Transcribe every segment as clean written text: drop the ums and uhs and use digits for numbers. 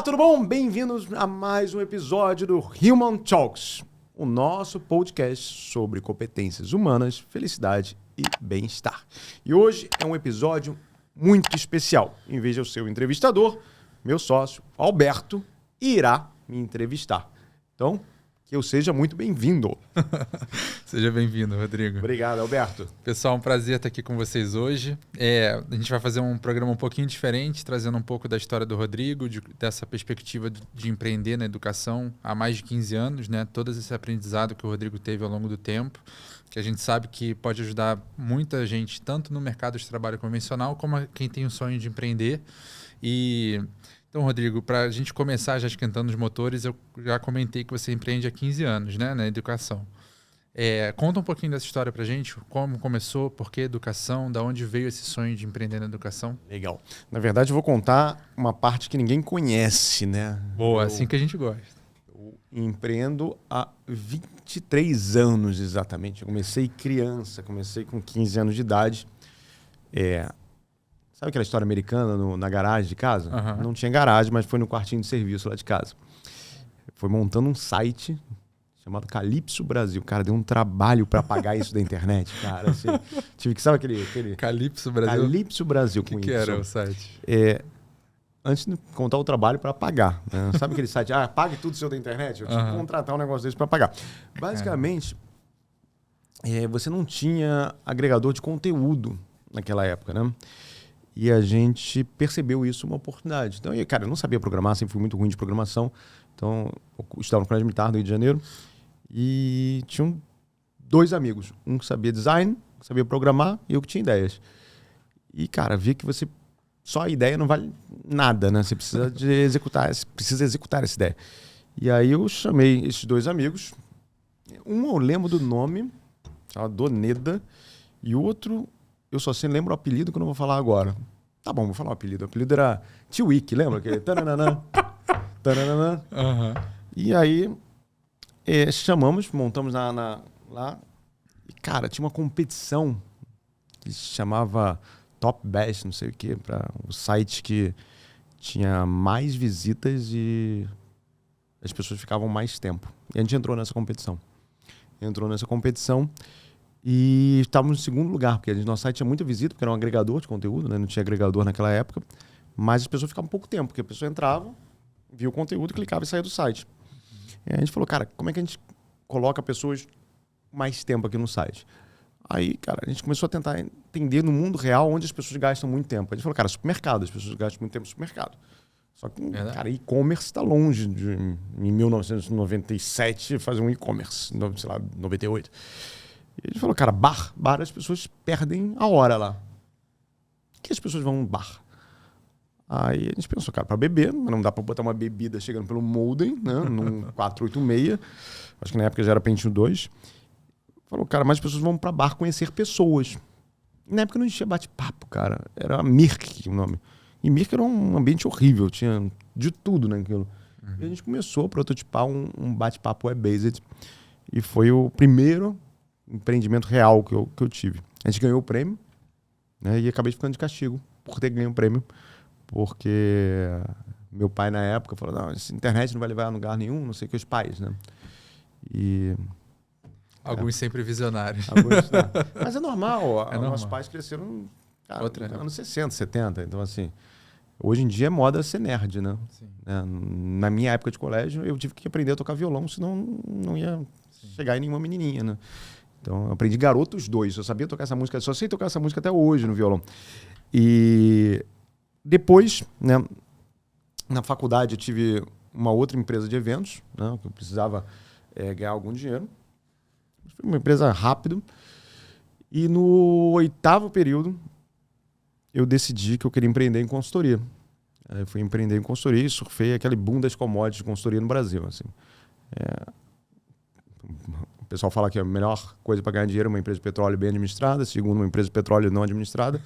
Olá, tudo bom? Bem-vindos a mais um episódio do Human Talks, o nosso podcast sobre competências humanas, felicidade e bem-estar. E hoje é um episódio muito especial. Em vez de eu ser o entrevistador, meu sócio, Alberto, irá me entrevistar. Então, que eu seja muito bem-vindo. Seja bem-vindo, Rodrigo. Obrigado, Alberto. Pessoal, um prazer estar aqui com vocês hoje. A gente vai fazer um programa um pouquinho diferente, trazendo um pouco da história do Rodrigo, dessa perspectiva de empreender na educação há mais de 15 anos, né? Todo esse aprendizado que o Rodrigo teve ao longo do tempo, que a gente sabe que pode ajudar muita gente, tanto no mercado de trabalho convencional, como a quem tem o sonho de empreender. Então, Rodrigo, para a gente começar já esquentando os motores, eu já comentei que você empreende há 15 anos, né, na educação. Conta um pouquinho dessa história para a gente, como começou, por que educação, da onde veio esse sonho de empreender na educação? Legal. Na verdade, eu vou contar uma parte que ninguém conhece, né? Boa, assim que a gente gosta. Eu empreendo há 23 anos, exatamente. Eu comecei criança, comecei com 15 anos de idade. Sabe aquela história americana na garagem de casa? Uhum. Não tinha garagem, mas foi no quartinho de serviço lá de casa. Foi montando um site chamado Calypso Brasil. Cara, deu um trabalho para pagar isso da internet, cara. Assim, tive que, sabe aquele... Calypso Brasil? Calypso Brasil. O que era o site? Antes de contar o trabalho para pagar. Né? Sabe aquele site? Pague tudo seu da internet? Eu tive que contratar um negócio desse para pagar. Basicamente, você não tinha agregador de conteúdo naquela época, né? E a gente percebeu isso uma oportunidade. Então, cara, eu não sabia programar, sempre fui muito ruim de programação. Então, eu estudava no Colégio Militar do Rio de Janeiro. E tinham dois amigos. Um que sabia design, que sabia programar, e eu que tinha ideias. E, cara, vi que só a ideia não vale nada, né? Você precisa executar essa ideia. E aí eu chamei esses dois amigos. Um eu lembro do nome, a Doneda, e o outro... Eu só lembro o apelido que eu não vou falar agora. Tá bom, vou falar o apelido. O apelido era Tio-Wick, lembra? Aquele tananana, tananana. E aí, chamamos, montamos lá. E, cara, tinha uma competição que se chamava Top Best, não sei o quê, para o site que tinha mais visitas e as pessoas ficavam mais tempo. E a gente entrou nessa competição. E estávamos no segundo lugar, porque nosso site tinha muita visita, porque era um agregador de conteúdo, né? Não tinha agregador naquela época, mas as pessoas ficavam pouco tempo, porque a pessoa entrava, via o conteúdo, clicava e saía do site. E aí a gente falou, cara, como é que a gente coloca pessoas mais tempo aqui no site? Aí, cara, a gente começou a tentar entender no mundo real onde as pessoas gastam muito tempo. A gente falou, cara, supermercado, as pessoas gastam muito tempo no supermercado. Só que, cara, e-commerce está longe de, em 1997, fazer um e-commerce, sei lá, 98. E a gente falou, cara, bar as pessoas perdem a hora lá. Por que as pessoas vão no bar? Aí a gente pensou, cara, para beber, mas não dá para botar uma bebida chegando pelo modem, né, num 486. Acho que na época já era Pentium 2. Falou, cara, mas as pessoas vão para bar conhecer pessoas. E na época não existia bate-papo, cara. Era Mirk o nome. E Mirk era um ambiente horrível, tinha de tudo naquilo. E a gente começou a prototipar um bate-papo web-based. E foi o primeiro empreendimento real que eu tive. A gente ganhou o prêmio, né, e acabei ficando de castigo por ter ganho o prêmio, porque meu pai na época falou, não, essa internet não vai levar a lugar nenhum, não sei o que, os pais, né? E... Alguns sempre visionários. Mas é normal, normal. Nossos pais cresceram nos anos 60, 70, então assim, hoje em dia é moda ser nerd, né? Na minha época de colégio, eu tive que aprender a tocar violão, senão não ia chegar em nenhuma menininha, né? Então, eu aprendi Garotos 2. Eu sabia tocar essa música, só sei tocar essa música até hoje no violão. E depois, né, na faculdade, eu tive uma outra empresa de eventos, né, que eu precisava ganhar algum dinheiro. Foi uma empresa rápida. E no 8º período, eu decidi que eu queria empreender em consultoria. Eu fui empreender em consultoria e surfei aquele boom das commodities de consultoria no Brasil. Assim. O pessoal fala que a melhor coisa para ganhar dinheiro é uma empresa de petróleo bem administrada, segundo, uma empresa de petróleo não administrada.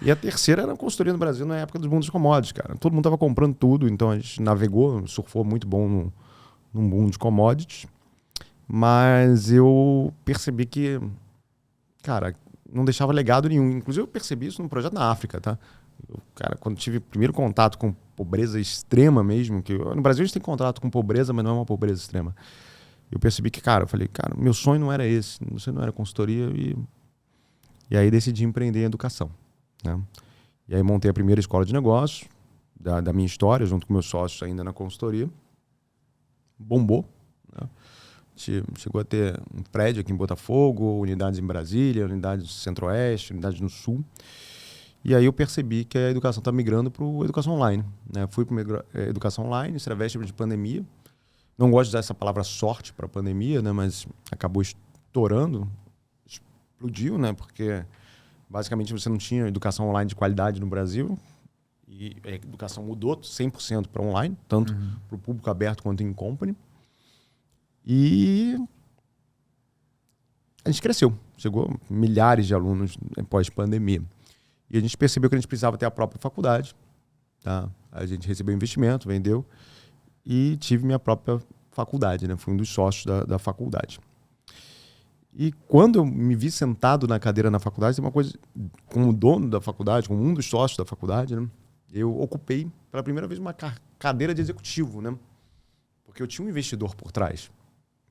E a terceira era a consultoria no Brasil na época dos boom das commodities, cara. Todo mundo estava comprando tudo, então a gente navegou, surfou muito bom num boom de commodities. Mas eu percebi que, cara, não deixava legado nenhum. Inclusive eu percebi isso num projeto na África, tá? Cara, quando tive o primeiro contato com pobreza extrema mesmo, que no Brasil a gente tem contato com pobreza, mas não é uma pobreza extrema. Eu percebi que, cara, eu falei, cara, meu sonho não era esse, meu sonho não era consultoria e aí decidi empreender em educação, né? E aí montei a primeira escola de negócios da minha história, junto com meus sócios ainda na consultoria. Bombou, né? Chegou a ter um prédio aqui em Botafogo, unidades em Brasília, unidades no Centro-Oeste, unidades no Sul. E aí eu percebi que a educação está migrando para a educação online, né? Fui para a educação online, isso era véspera de pandemia. Não gosto de usar essa palavra sorte para a pandemia, né? Mas acabou estourando, explodiu, né? Porque basicamente você não tinha educação online de qualidade no Brasil e a educação mudou 100% para online, tanto para o público aberto quanto em company. E a gente cresceu, chegou milhares de alunos pós-pandemia. E a gente percebeu que a gente precisava ter a própria faculdade, tá? A gente recebeu investimento, vendeu e tive minha própria faculdade, né? Fui um dos sócios da faculdade. E quando eu me vi sentado na cadeira na faculdade, tem uma coisa, como dono da faculdade, como um dos sócios da faculdade, né? Eu ocupei pela primeira vez uma cadeira de executivo, né? Porque eu tinha um investidor por trás.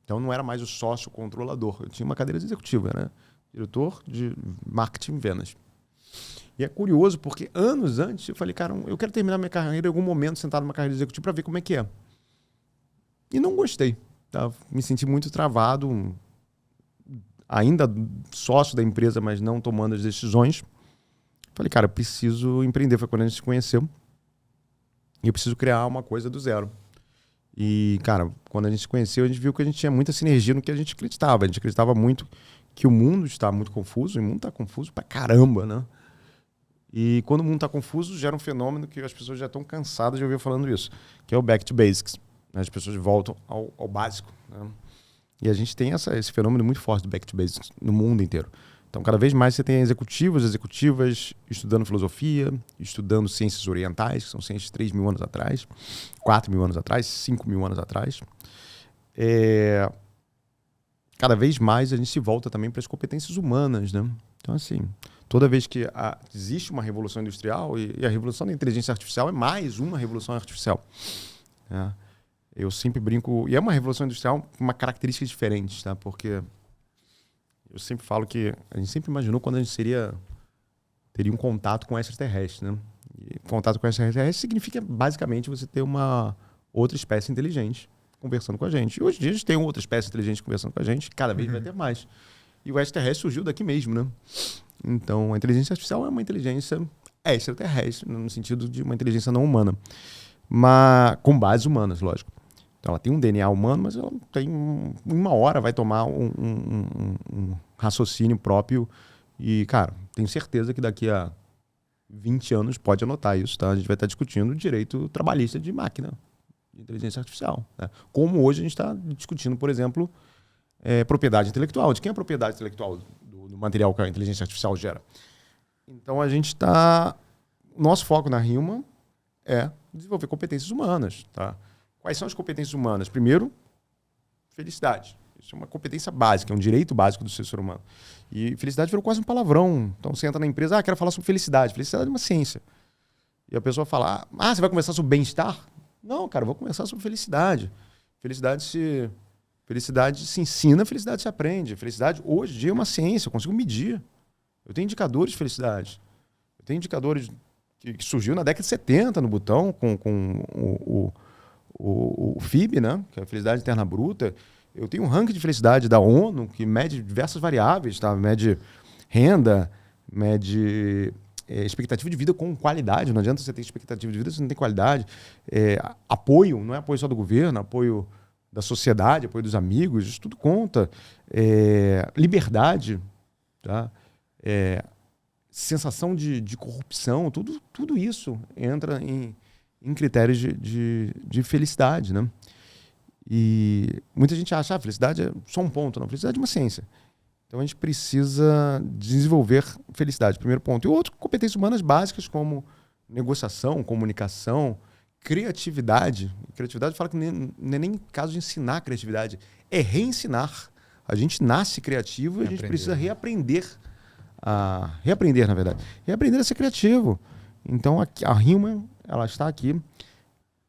Então não era mais o sócio controlador, eu tinha uma cadeira de executivo, né? Diretor de marketing e vendas. E é curioso porque anos antes eu falei, cara, eu quero terminar minha carreira em algum momento sentado numa carreira de executivo para ver como é que é. E não gostei, tá? Me senti muito travado, ainda sócio da empresa, mas não tomando as decisões. Falei, cara, eu preciso empreender. Foi quando a gente se conheceu. E eu preciso criar uma coisa do zero. E, cara, quando a gente se conheceu, a gente viu que a gente tinha muita sinergia no que a gente acreditava. A gente acreditava muito que o mundo está muito confuso, e o mundo está confuso pra caramba, né? E quando o mundo está confuso, gera um fenômeno que as pessoas já estão cansadas de ouvir falando isso, que é o back to basics. As pessoas voltam ao básico, né? E a gente tem esse fenômeno muito forte do back to basics no mundo inteiro. Então, cada vez mais você tem executivos, executivas estudando filosofia, estudando ciências orientais, que são ciências de 3 mil anos atrás, 4 mil anos atrás, 5 mil anos atrás. Cada vez mais a gente se volta também para as competências humanas, né? Então, assim, toda vez que existe uma revolução industrial, e a revolução da inteligência artificial é mais uma revolução artificial, né? Eu sempre brinco, e é uma revolução industrial com uma característica diferente, tá? Porque eu sempre falo que a gente sempre imaginou quando a gente teria um contato com extraterrestre, né? E contato com extraterrestre significa basicamente você ter uma outra espécie inteligente conversando com a gente. E hoje em dia a gente tem outra espécie inteligente conversando com a gente, cada vez vai ter mais. E o extraterrestre surgiu daqui mesmo, né? Então a inteligência artificial é uma inteligência extraterrestre, no sentido de uma inteligência não humana, mas com bases humanas, lógico. Então ela tem um DNA humano, mas ela tem uma hora vai tomar um raciocínio próprio. E, cara, tenho certeza que daqui a 20 anos, pode anotar isso, tá? A gente vai estar discutindo o direito trabalhista de máquina, de inteligência artificial, né? Como hoje a gente está discutindo, por exemplo, propriedade intelectual. De quem é a propriedade intelectual do material que a inteligência artificial gera? Então a gente está... Nosso foco na Hillman é desenvolver competências humanas, tá? Quais são as competências humanas? Primeiro, felicidade. Isso é uma competência básica, é um direito básico do ser humano. E felicidade virou quase um palavrão. Então você entra na empresa, quero falar sobre felicidade. Felicidade é uma ciência. E a pessoa fala, você vai conversar sobre bem-estar? Não, cara, eu vou conversar sobre felicidade. Felicidade se ensina, felicidade se aprende. Felicidade, hoje em dia, é uma ciência, eu consigo medir. Eu tenho indicadores de felicidade. Eu tenho indicadores que surgiu na década de 70 no Butão, com o FIB, né? Que é a Felicidade Interna Bruta. Eu tenho um ranking de felicidade da ONU que mede diversas variáveis, tá? Mede renda, mede expectativa de vida com qualidade. Não adianta você ter expectativa de vida se você não tem qualidade. Apoio, não é apoio só do governo, apoio da sociedade, apoio dos amigos, isso tudo conta. Liberdade, tá? Sensação de corrupção, tudo isso entra em critérios de felicidade, né? E muita gente acha que felicidade é só um ponto. Não, felicidade é uma ciência. Então a gente precisa desenvolver felicidade, primeiro ponto. E outro, competências humanas básicas como negociação, comunicação, criatividade. Criatividade fala que não é nem caso de ensinar criatividade, é reensinar. A gente nasce criativo e a gente precisa reaprender, na verdade. Reaprender a ser criativo. Então, a Human, ela está aqui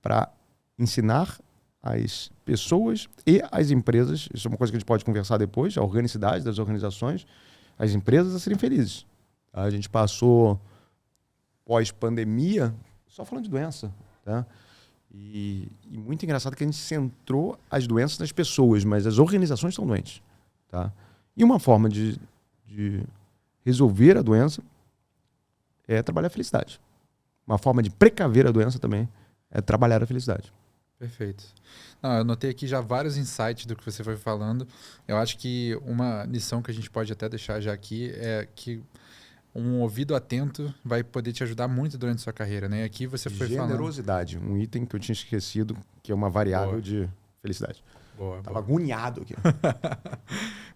para ensinar as pessoas e as empresas, isso é uma coisa que a gente pode conversar depois, a organicidade das organizações, as empresas a serem felizes. A gente passou pós-pandemia só falando de doença, tá? E muito engraçado que a gente centrou as doenças nas pessoas, mas as organizações estão doentes, tá? E uma forma de resolver a doença é trabalhar a felicidade. Uma forma de precaver a doença também é trabalhar a felicidade. Perfeito. Não, eu notei aqui já vários insights do que você foi falando. Eu acho que uma lição que a gente pode até deixar já aqui é que um ouvido atento vai poder te ajudar muito durante a sua carreira, né? Aqui você foi falando... Generosidade, um item que eu tinha esquecido, que é uma variável de felicidade. Boa, Tava agoniado aqui.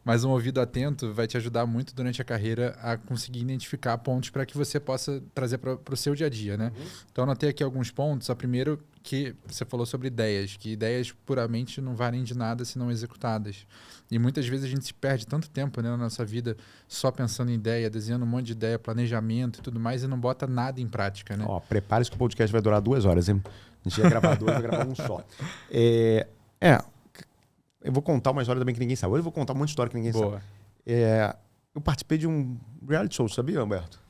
Mas um ouvido atento vai te ajudar muito durante a carreira a conseguir identificar pontos para que você possa trazer para o seu dia a dia, né? Uhum. Então, eu anotei aqui alguns pontos. A primeiro, que você falou sobre ideias, que ideias puramente não valem de nada se não executadas. E muitas vezes a gente se perde tanto tempo, né, na nossa vida só pensando em ideia, desenhando um monte de ideia, planejamento e tudo mais, e não bota nada em prática, né? Ó, prepare-se que o podcast vai durar 2 horas, hein? A gente ia gravar 2, vai gravar um só. Eu vou contar uma história também que ninguém sabe. Hoje eu vou contar um monte de história que ninguém Boa. sabe. Eu participei de um reality show, sabia, Humberto?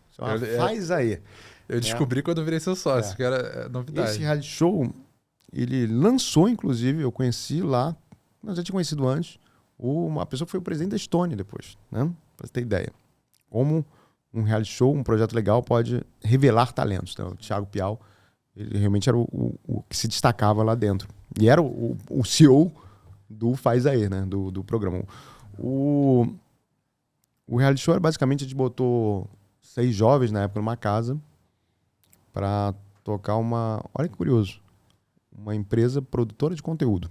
Faz aí. Eu descobri quando eu virei seu sócio, que era novidade. Esse reality show, ele lançou, inclusive, eu conheci lá, eu já tinha conhecido antes, uma pessoa que foi o presidente da Estônia depois, né? Pra você ter ideia. Como um reality show, um projeto legal pode revelar talentos. Então, o Thiago Piau, ele realmente era o que se destacava lá dentro. E era o CEO do Faz Aí, né? Do programa. O reality show era basicamente, a gente botou 6 jovens na época numa casa para tocar olha que curioso, uma empresa produtora de conteúdo.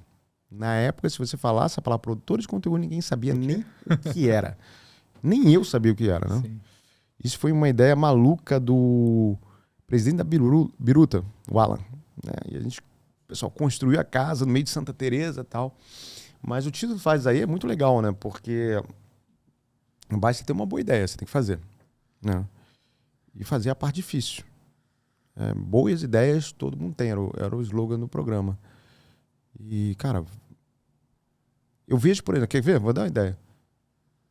Na época, se você falasse a palavra produtora de conteúdo, ninguém sabia nem o que era. Nem eu sabia o que era, né? Sim. Isso foi uma ideia maluca do presidente da Biruta, o Alan. Né? E o pessoal construiu a casa no meio de Santa Teresa e tal. Mas o título Faz Aí é muito legal, né? Porque não basta ter uma boa ideia, você tem que fazer. Né? E fazer a parte difícil. Boas ideias todo mundo tem, era o slogan do programa. E, cara, eu vejo, por exemplo, quer ver? Vou dar uma ideia.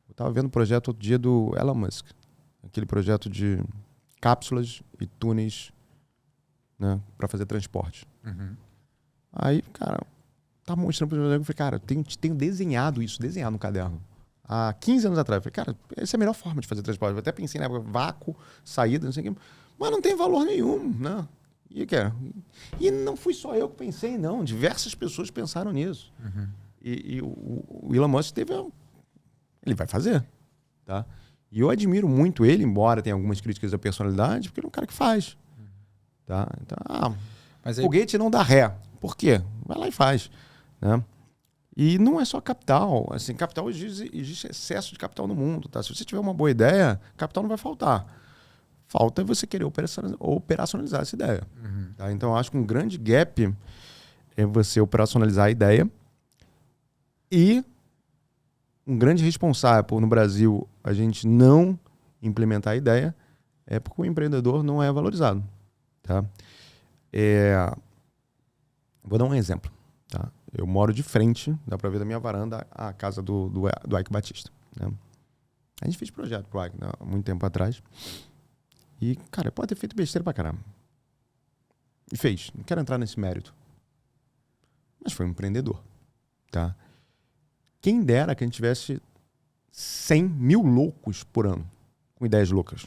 Eu estava vendo o projeto outro dia do Elon Musk. Aquele projeto de cápsulas e túneis, né, para fazer transporte. Uhum. Aí, cara, tava mostrando para o meu amigo, eu falei, cara, tenho desenhado no caderno. Há 15 anos atrás. Eu falei, cara, essa é a melhor forma de fazer transporte. Eu até pensei na época, vácuo, saída, não sei o quê. Mas não tem valor nenhum, né? E não fui só eu que pensei, não. Diversas pessoas pensaram nisso. Uhum. E o Elon Musk ele vai fazer, tá? E eu admiro muito ele, embora tenha algumas críticas à personalidade, porque ele é um cara que faz. Tá? Então, Mas aí... foguete não dá ré. Por quê? Vai lá e faz. Né? E não é só capital. Assim, capital existe excesso de capital no mundo. Tá? Se você tiver uma boa ideia, capital não vai faltar. Falta você querer operacionalizar essa ideia. Uhum. Tá? Então, eu acho que um grande gap é você operacionalizar a ideia e um grande responsável por, no Brasil, a gente não implementar a ideia é porque o empreendedor não é valorizado. Tá? Vou dar um exemplo. Tá? Eu moro de frente, dá para ver da minha varanda, a casa do Ike Batista. Né? A gente fez projeto pro Ike, né, há muito tempo atrás. E, cara, pode ter feito besteira pra caramba. E fez. Não quero entrar nesse mérito. Mas foi um empreendedor. Tá? Quem dera que a gente tivesse 100 mil loucos por ano com ideias loucas.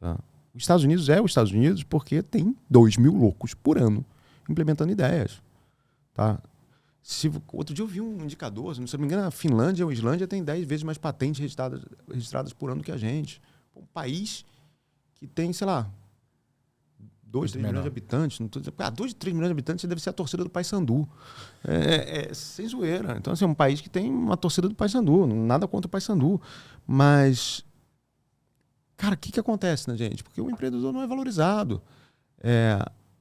Tá? Os Estados Unidos é os Estados Unidos porque tem 2 mil loucos por ano implementando ideias. Tá? Outro dia eu vi um indicador, se não me engano, a Finlândia ou a Islândia tem 10 vezes mais patentes registradas por ano que a gente. Um país que tem, sei lá, 2, 3 milhões de habitantes. 2, 3 milhões de habitantes deve ser a torcida do Paysandu. Sem zoeira. Então, assim, é um país que tem uma torcida do Paysandu. Nada contra o Paysandu. Mas, cara, o que acontece, né, gente? Porque o empreendedor não é valorizado.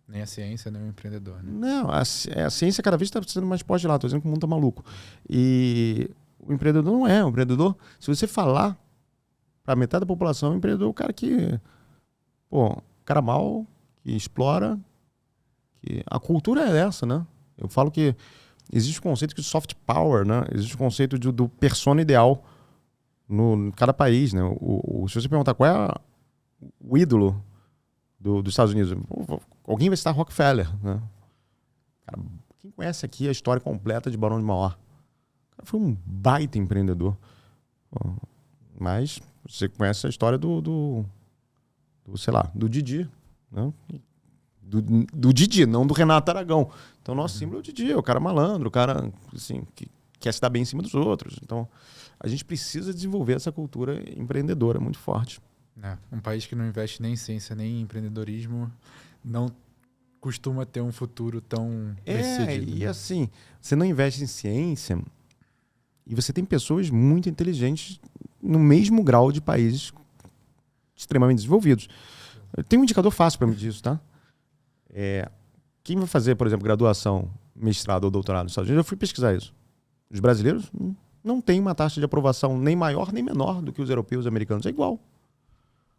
Nem a ciência, nem o empreendedor. Né? Não, a ciência cada vez está sendo mais pós-lá. Estou dizendo que o mundo está maluco. E o empreendedor não é. O empreendedor, se você falar para metade da população, o empreendedor é o cara que... Pô, cara mal, que explora. Que a cultura é essa, né? Eu falo que existe o conceito de soft power, né? Existe o conceito do persona ideal em cada país, né? Se você perguntar qual é o ídolo dos Estados Unidos, alguém vai citar Rockefeller, né? Cara, quem conhece aqui a história completa de Barão de Mauá? O cara foi um baita empreendedor. Mas você conhece a história sei lá, do Didi, né? Do Didi, não do Renato Aragão. Então, nosso símbolo é o Didi, o cara malandro, o cara assim, que quer se dar bem em cima dos outros. Então, a gente precisa desenvolver essa cultura empreendedora muito forte. Um país que não investe nem em ciência, nem em empreendedorismo, não costuma ter um futuro tão bem-sucedido. E assim, você não investe em ciência e você tem pessoas muito inteligentes no mesmo grau de países extremamente desenvolvidos. Tem um indicador fácil para medir isso, tá? Quem vai fazer, por exemplo, graduação, mestrado ou doutorado nos Estados Unidos, eu fui pesquisar isso. Os brasileiros não têm uma taxa de aprovação nem maior nem menor do que os europeus e americanos. É igual.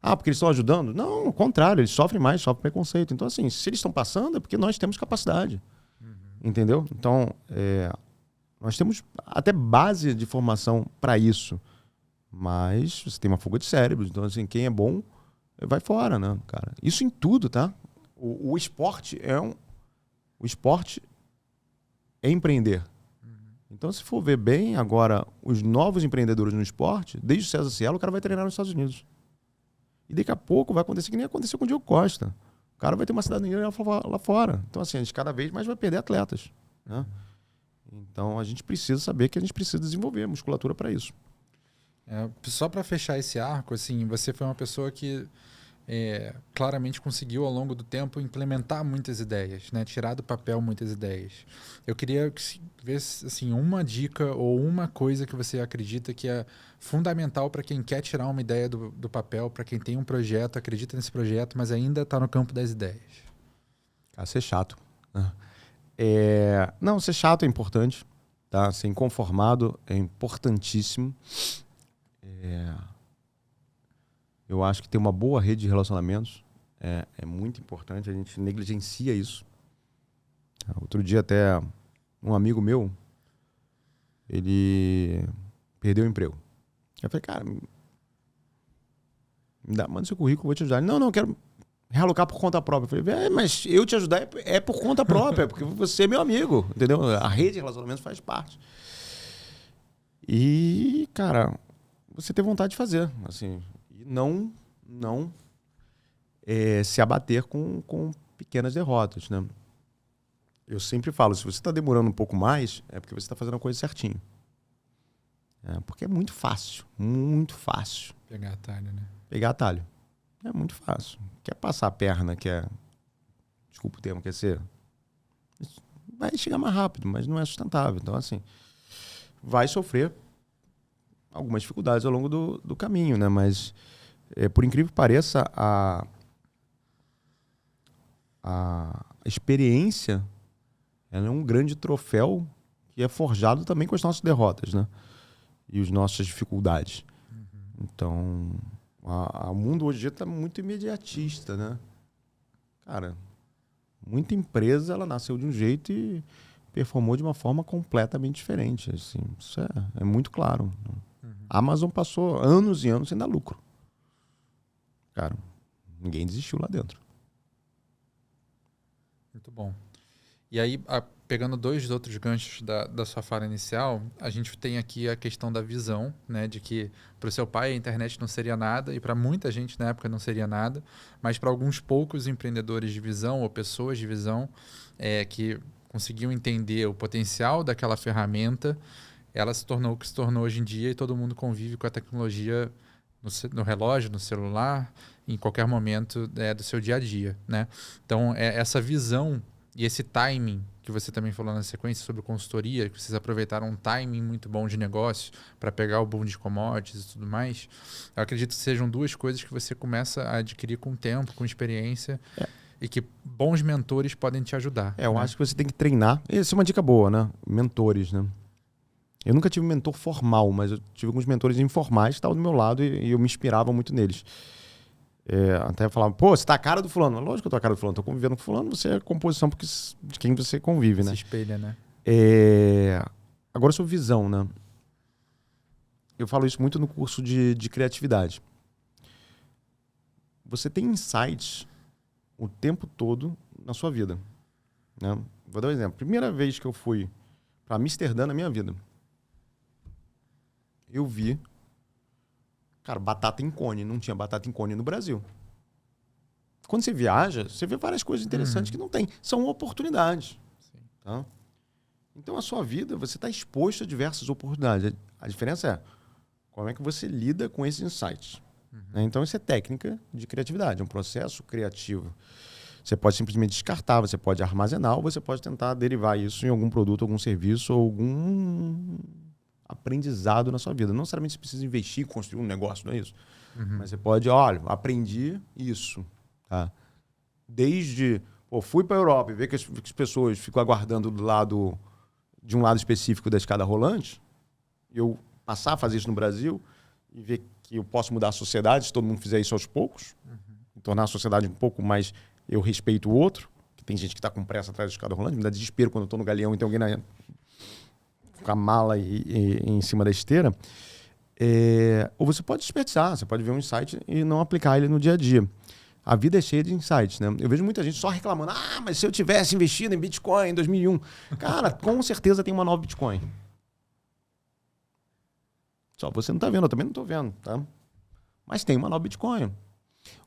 Porque eles estão ajudando? Não, ao contrário, eles sofrem mais, sofrem preconceito. Então, assim, se eles estão passando é porque nós temos capacidade. Entendeu? Então, nós temos até base de formação para isso. Mas você tem uma fuga de cérebros. Então, assim, quem é bom vai fora, né, cara? Isso em tudo, tá? O esporte o esporte é empreender. Então, se for ver bem, agora, os novos empreendedores no esporte, desde o César Cielo, o cara vai treinar nos Estados Unidos. E daqui a pouco vai acontecer que nem aconteceu com o Diogo Costa. O cara vai ter uma cidadania lá fora. Então, assim, a gente cada vez mais vai perder atletas, né? Então, a gente precisa saber que a gente precisa desenvolver musculatura para isso. Só para fechar esse arco, assim, você foi uma pessoa que claramente conseguiu ao longo do tempo implementar muitas ideias, né? Tirar do papel muitas ideias. Eu queria ver assim, uma dica ou uma coisa que você acredita que é fundamental para quem quer tirar uma ideia do papel, para quem tem um projeto, acredita nesse projeto, mas ainda está no campo das ideias. Ser chato. Não, ser chato é importante. Tá? Ser inconformado é importantíssimo. Eu acho que ter uma boa rede de relacionamentos é muito importante. A gente negligencia isso. Outro dia até um amigo meu, ele perdeu o emprego. Eu falei, cara, manda seu currículo, eu vou te ajudar. Ele, não, eu quero realocar por conta própria. Eu falei, mas eu te ajudar é por conta própria, porque você é meu amigo, entendeu? A rede de relacionamentos faz parte. E, cara, você ter vontade de fazer, assim, e não se abater com pequenas derrotas, né? Eu sempre falo, se você está demorando um pouco mais, é porque você está fazendo a coisa certinho. Porque é muito fácil. Pegar atalho, né? Pegar atalho. É muito fácil. Quer passar a perna, desculpa o termo, quer ser... Vai chegar mais rápido, mas não é sustentável. Então, assim, vai sofrer algumas dificuldades ao longo do caminho, né? Mas, por incrível que pareça, a experiência ela é um grande troféu que é forjado também com as nossas derrotas, né? E as nossas dificuldades. Então, o mundo hoje em dia está muito imediatista, né? Cara, muita empresa ela nasceu de um jeito e performou de uma forma completamente diferente. Assim, isso é muito claro. A Amazon passou anos e anos sem dar lucro. Cara, ninguém desistiu lá dentro. Muito bom. E aí, pegando dois outros ganchos da sua fala inicial, a gente tem aqui a questão da visão, né, de que para o seu pai a internet não seria nada e para muita gente na época não seria nada, mas para alguns poucos empreendedores de visão ou pessoas de visão que conseguiam entender o potencial daquela ferramenta, ela se tornou o que se tornou hoje em dia e todo mundo convive com a tecnologia no relógio, no celular, em qualquer momento do seu dia a dia, né? Então, essa visão e esse timing que você também falou na sequência sobre consultoria, que vocês aproveitaram um timing muito bom de negócio para pegar o boom de commodities e tudo mais, eu acredito que sejam duas coisas que você começa a adquirir com o tempo, com experiência, e que bons mentores podem te ajudar. Eu acho que você tem que treinar. Essa é uma dica boa, né? Mentores, né? Eu nunca tive um mentor formal, mas eu tive alguns mentores informais que estavam do meu lado e eu me inspirava muito neles. Até falava, pô, você tá a cara do fulano. Lógico que eu tô a cara do fulano. Tô convivendo com fulano, você é a composição de quem você convive, né? Se espelha, né? Agora sobre visão, né? Eu falo isso muito no curso de criatividade. Você tem insights o tempo todo na sua vida, né? Vou dar um exemplo. Primeira vez que eu fui para Amsterdã na minha vida, eu vi, cara, batata em cone. Não tinha batata em cone no Brasil. Quando você viaja, você vê várias coisas interessantes que não tem. São oportunidades. Sim. Tá? Então, a sua vida, você está exposto a diversas oportunidades. A diferença é como é que você lida com esses insights. Né? Então, isso é técnica de criatividade, é um processo criativo. Você pode simplesmente descartar, você pode armazenar, ou você pode tentar derivar isso em algum produto, algum serviço, ou algum aprendizado na sua vida. Não necessariamente você precisa investir, construir um negócio, não é isso? Mas você pode, olha, aprendi isso. Tá? Desde, fui para a Europa e ver que as pessoas ficam aguardando do lado de um lado específico da escada rolante, eu passar a fazer isso no Brasil e ver que eu posso mudar a sociedade se todo mundo fizer isso aos poucos, tornar a sociedade um pouco mais eu respeito o outro, que tem gente que está com pressa atrás da escada rolante, me dá desespero quando eu estou no galeão e tem alguém com a mala em cima da esteira. Ou você pode desperdiçar, você pode ver um insight e não aplicar ele no dia a dia. A vida é cheia de insights, né? Eu vejo muita gente só reclamando, mas se eu tivesse investido em Bitcoin em 2001... Cara, com certeza tem uma nova Bitcoin. Só você não está vendo, eu também não estou vendo, tá? Mas tem uma nova Bitcoin.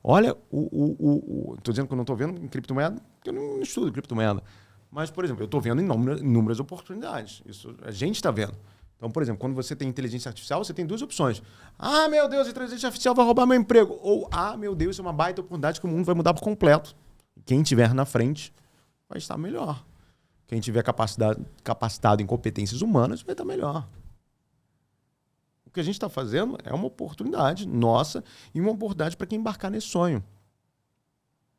Olha, estou dizendo que eu não estou vendo em criptomoeda, porque eu não estudo criptomoeda. Mas, por exemplo, eu estou vendo inúmeras oportunidades. Isso a gente está vendo. Então, por exemplo, quando você tem inteligência artificial, você tem duas opções. Meu Deus, a inteligência artificial vai roubar meu emprego. Ou, meu Deus, isso é uma baita oportunidade que o mundo vai mudar por completo. Quem estiver na frente vai estar melhor. Quem tiver capacitado em competências humanas vai estar melhor. O que a gente está fazendo é uma oportunidade nossa e uma oportunidade para quem embarcar nesse sonho.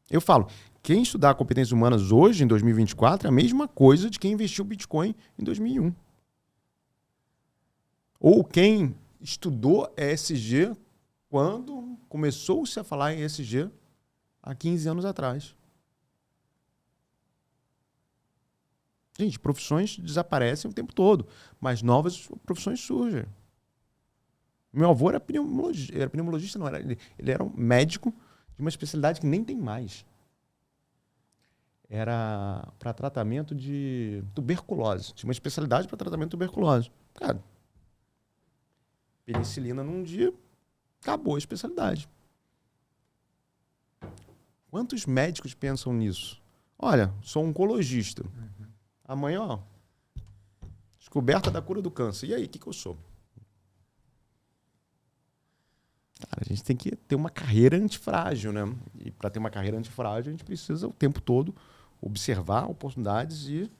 Eu falo, quem estudar competências humanas hoje, em 2024, é a mesma coisa de quem investiu Bitcoin em 2001. Ou quem estudou ESG quando começou-se a falar em ESG há 15 anos atrás. Gente, profissões desaparecem o tempo todo, mas novas profissões surgem. Meu avô era pneumologista, não era. Ele era um médico de uma especialidade que nem tem mais. Era para tratamento de tuberculose. Tinha uma especialidade para tratamento de tuberculose. Cara, penicilina num dia, acabou a especialidade. Quantos médicos pensam nisso? Olha, sou oncologista. Amanhã, descoberta da cura do câncer. E aí, o que eu sou? Cara, a gente tem que ter uma carreira antifrágil, né? E para ter uma carreira antifrágil, a gente precisa o tempo todo observar oportunidades e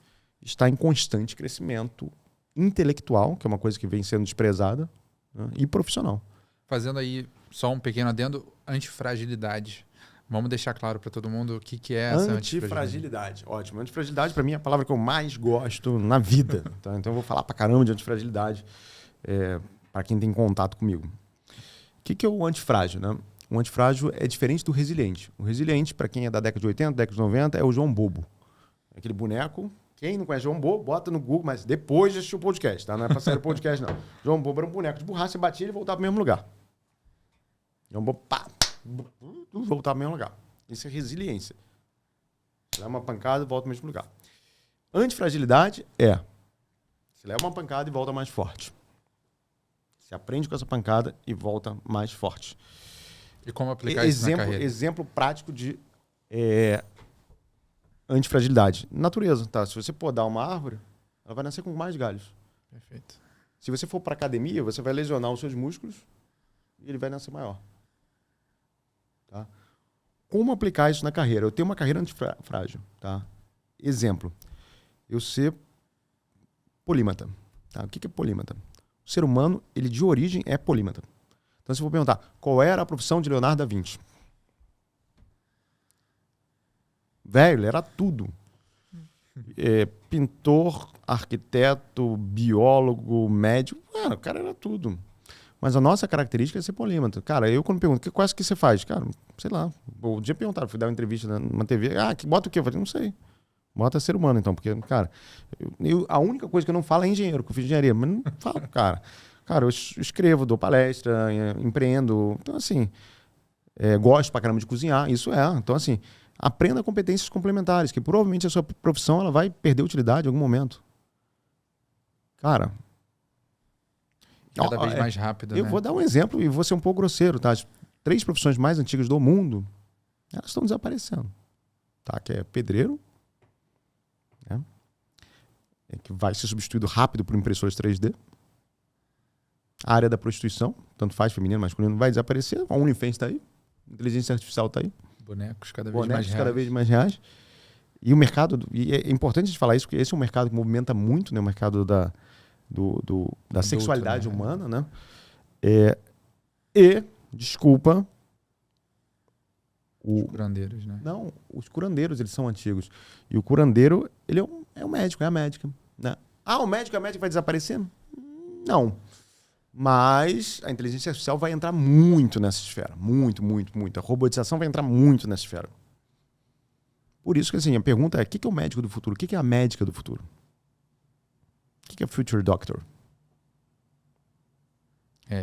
estar em constante crescimento intelectual, que é uma coisa que vem sendo desprezada, né? E profissional. Fazendo aí só um pequeno adendo, antifragilidade. Vamos deixar claro para todo mundo o que é essa antifragilidade. Ótimo. Antifragilidade, para mim, é a palavra que eu mais gosto na vida. Tá? Então, eu vou falar para caramba de antifragilidade para quem tem contato comigo. O que é o antifrágil? Né? O antifrágil é diferente do resiliente. O resiliente, para quem é da década de 80, década de 90, é o João Bobo. É aquele boneco. Quem não conhece João Bobo, bota no Google, mas depois de assistir o podcast, tá? Não é para sair o podcast, não. João Bobo era um boneco de borracha, você batia e ele voltava para o mesmo lugar. João Bobo, pá, voltar ao mesmo lugar. Isso é resiliência. Você leva uma pancada e volta ao mesmo lugar. Antifragilidade você leva uma pancada e volta mais forte. Você aprende com essa pancada e volta mais forte. E como aplicar isso na carreira? Exemplo prático de antifragilidade. Natureza, tá? Se você podar uma árvore, ela vai nascer com mais galhos. Perfeito. Se você for para academia, você vai lesionar os seus músculos e ele vai nascer maior. Tá? Como aplicar isso na carreira? Eu tenho uma carreira antifrágil. Tá? Exemplo. Eu ser polímata. Tá? O que é polímata? O ser humano, ele de origem é polímata. Então, se eu for perguntar, qual era a profissão de Leonardo da Vinci? Velho, ele era tudo. Pintor, arquiteto, biólogo, médico. O cara era tudo. Mas a nossa característica é ser polímata. Cara, eu quando pergunto, quais que você faz? Cara, sei lá. O dia perguntaram, fui dar uma entrevista numa TV. Que bota o quê? Eu falei, não sei. Bota ser humano, então. Porque, cara, a única coisa que eu não falo é engenheiro, que eu fiz engenharia. Mas não falo, cara. Cara, eu escrevo, dou palestra, empreendo. Então, assim, gosto pra caramba de cozinhar. Isso é. Então, assim, aprenda competências complementares, que provavelmente a sua profissão ela vai perder utilidade em algum momento. Cara... Cada vez mais rápido, Eu vou dar um exemplo e vou ser um pouco grosseiro, tá? As 3 profissões mais antigas do mundo, elas estão desaparecendo. Tá? Que é pedreiro, né? Que vai ser substituído rápido por impressores 3D. A área da prostituição, tanto faz feminino, masculino, vai desaparecer. A OnlyFans está aí. A inteligência artificial está aí. Bonecos cada vez mais reais. E o mercado... E é importante a gente falar isso, porque esse é um mercado que movimenta muito, né? O mercado da sexualidade humana, né? Desculpa... Os curandeiros, né? Não, os curandeiros, eles são antigos. E o curandeiro, ele é o médico, é a médica. Né? O médico e a médica vai desaparecer? Não. Mas a inteligência artificial vai entrar muito nessa esfera. Muito, muito, muito. A robotização vai entrar muito nessa esfera. Por isso que, assim, a pergunta é, o que é o médico do futuro? O que é a médica do futuro? O que é Future Doctor?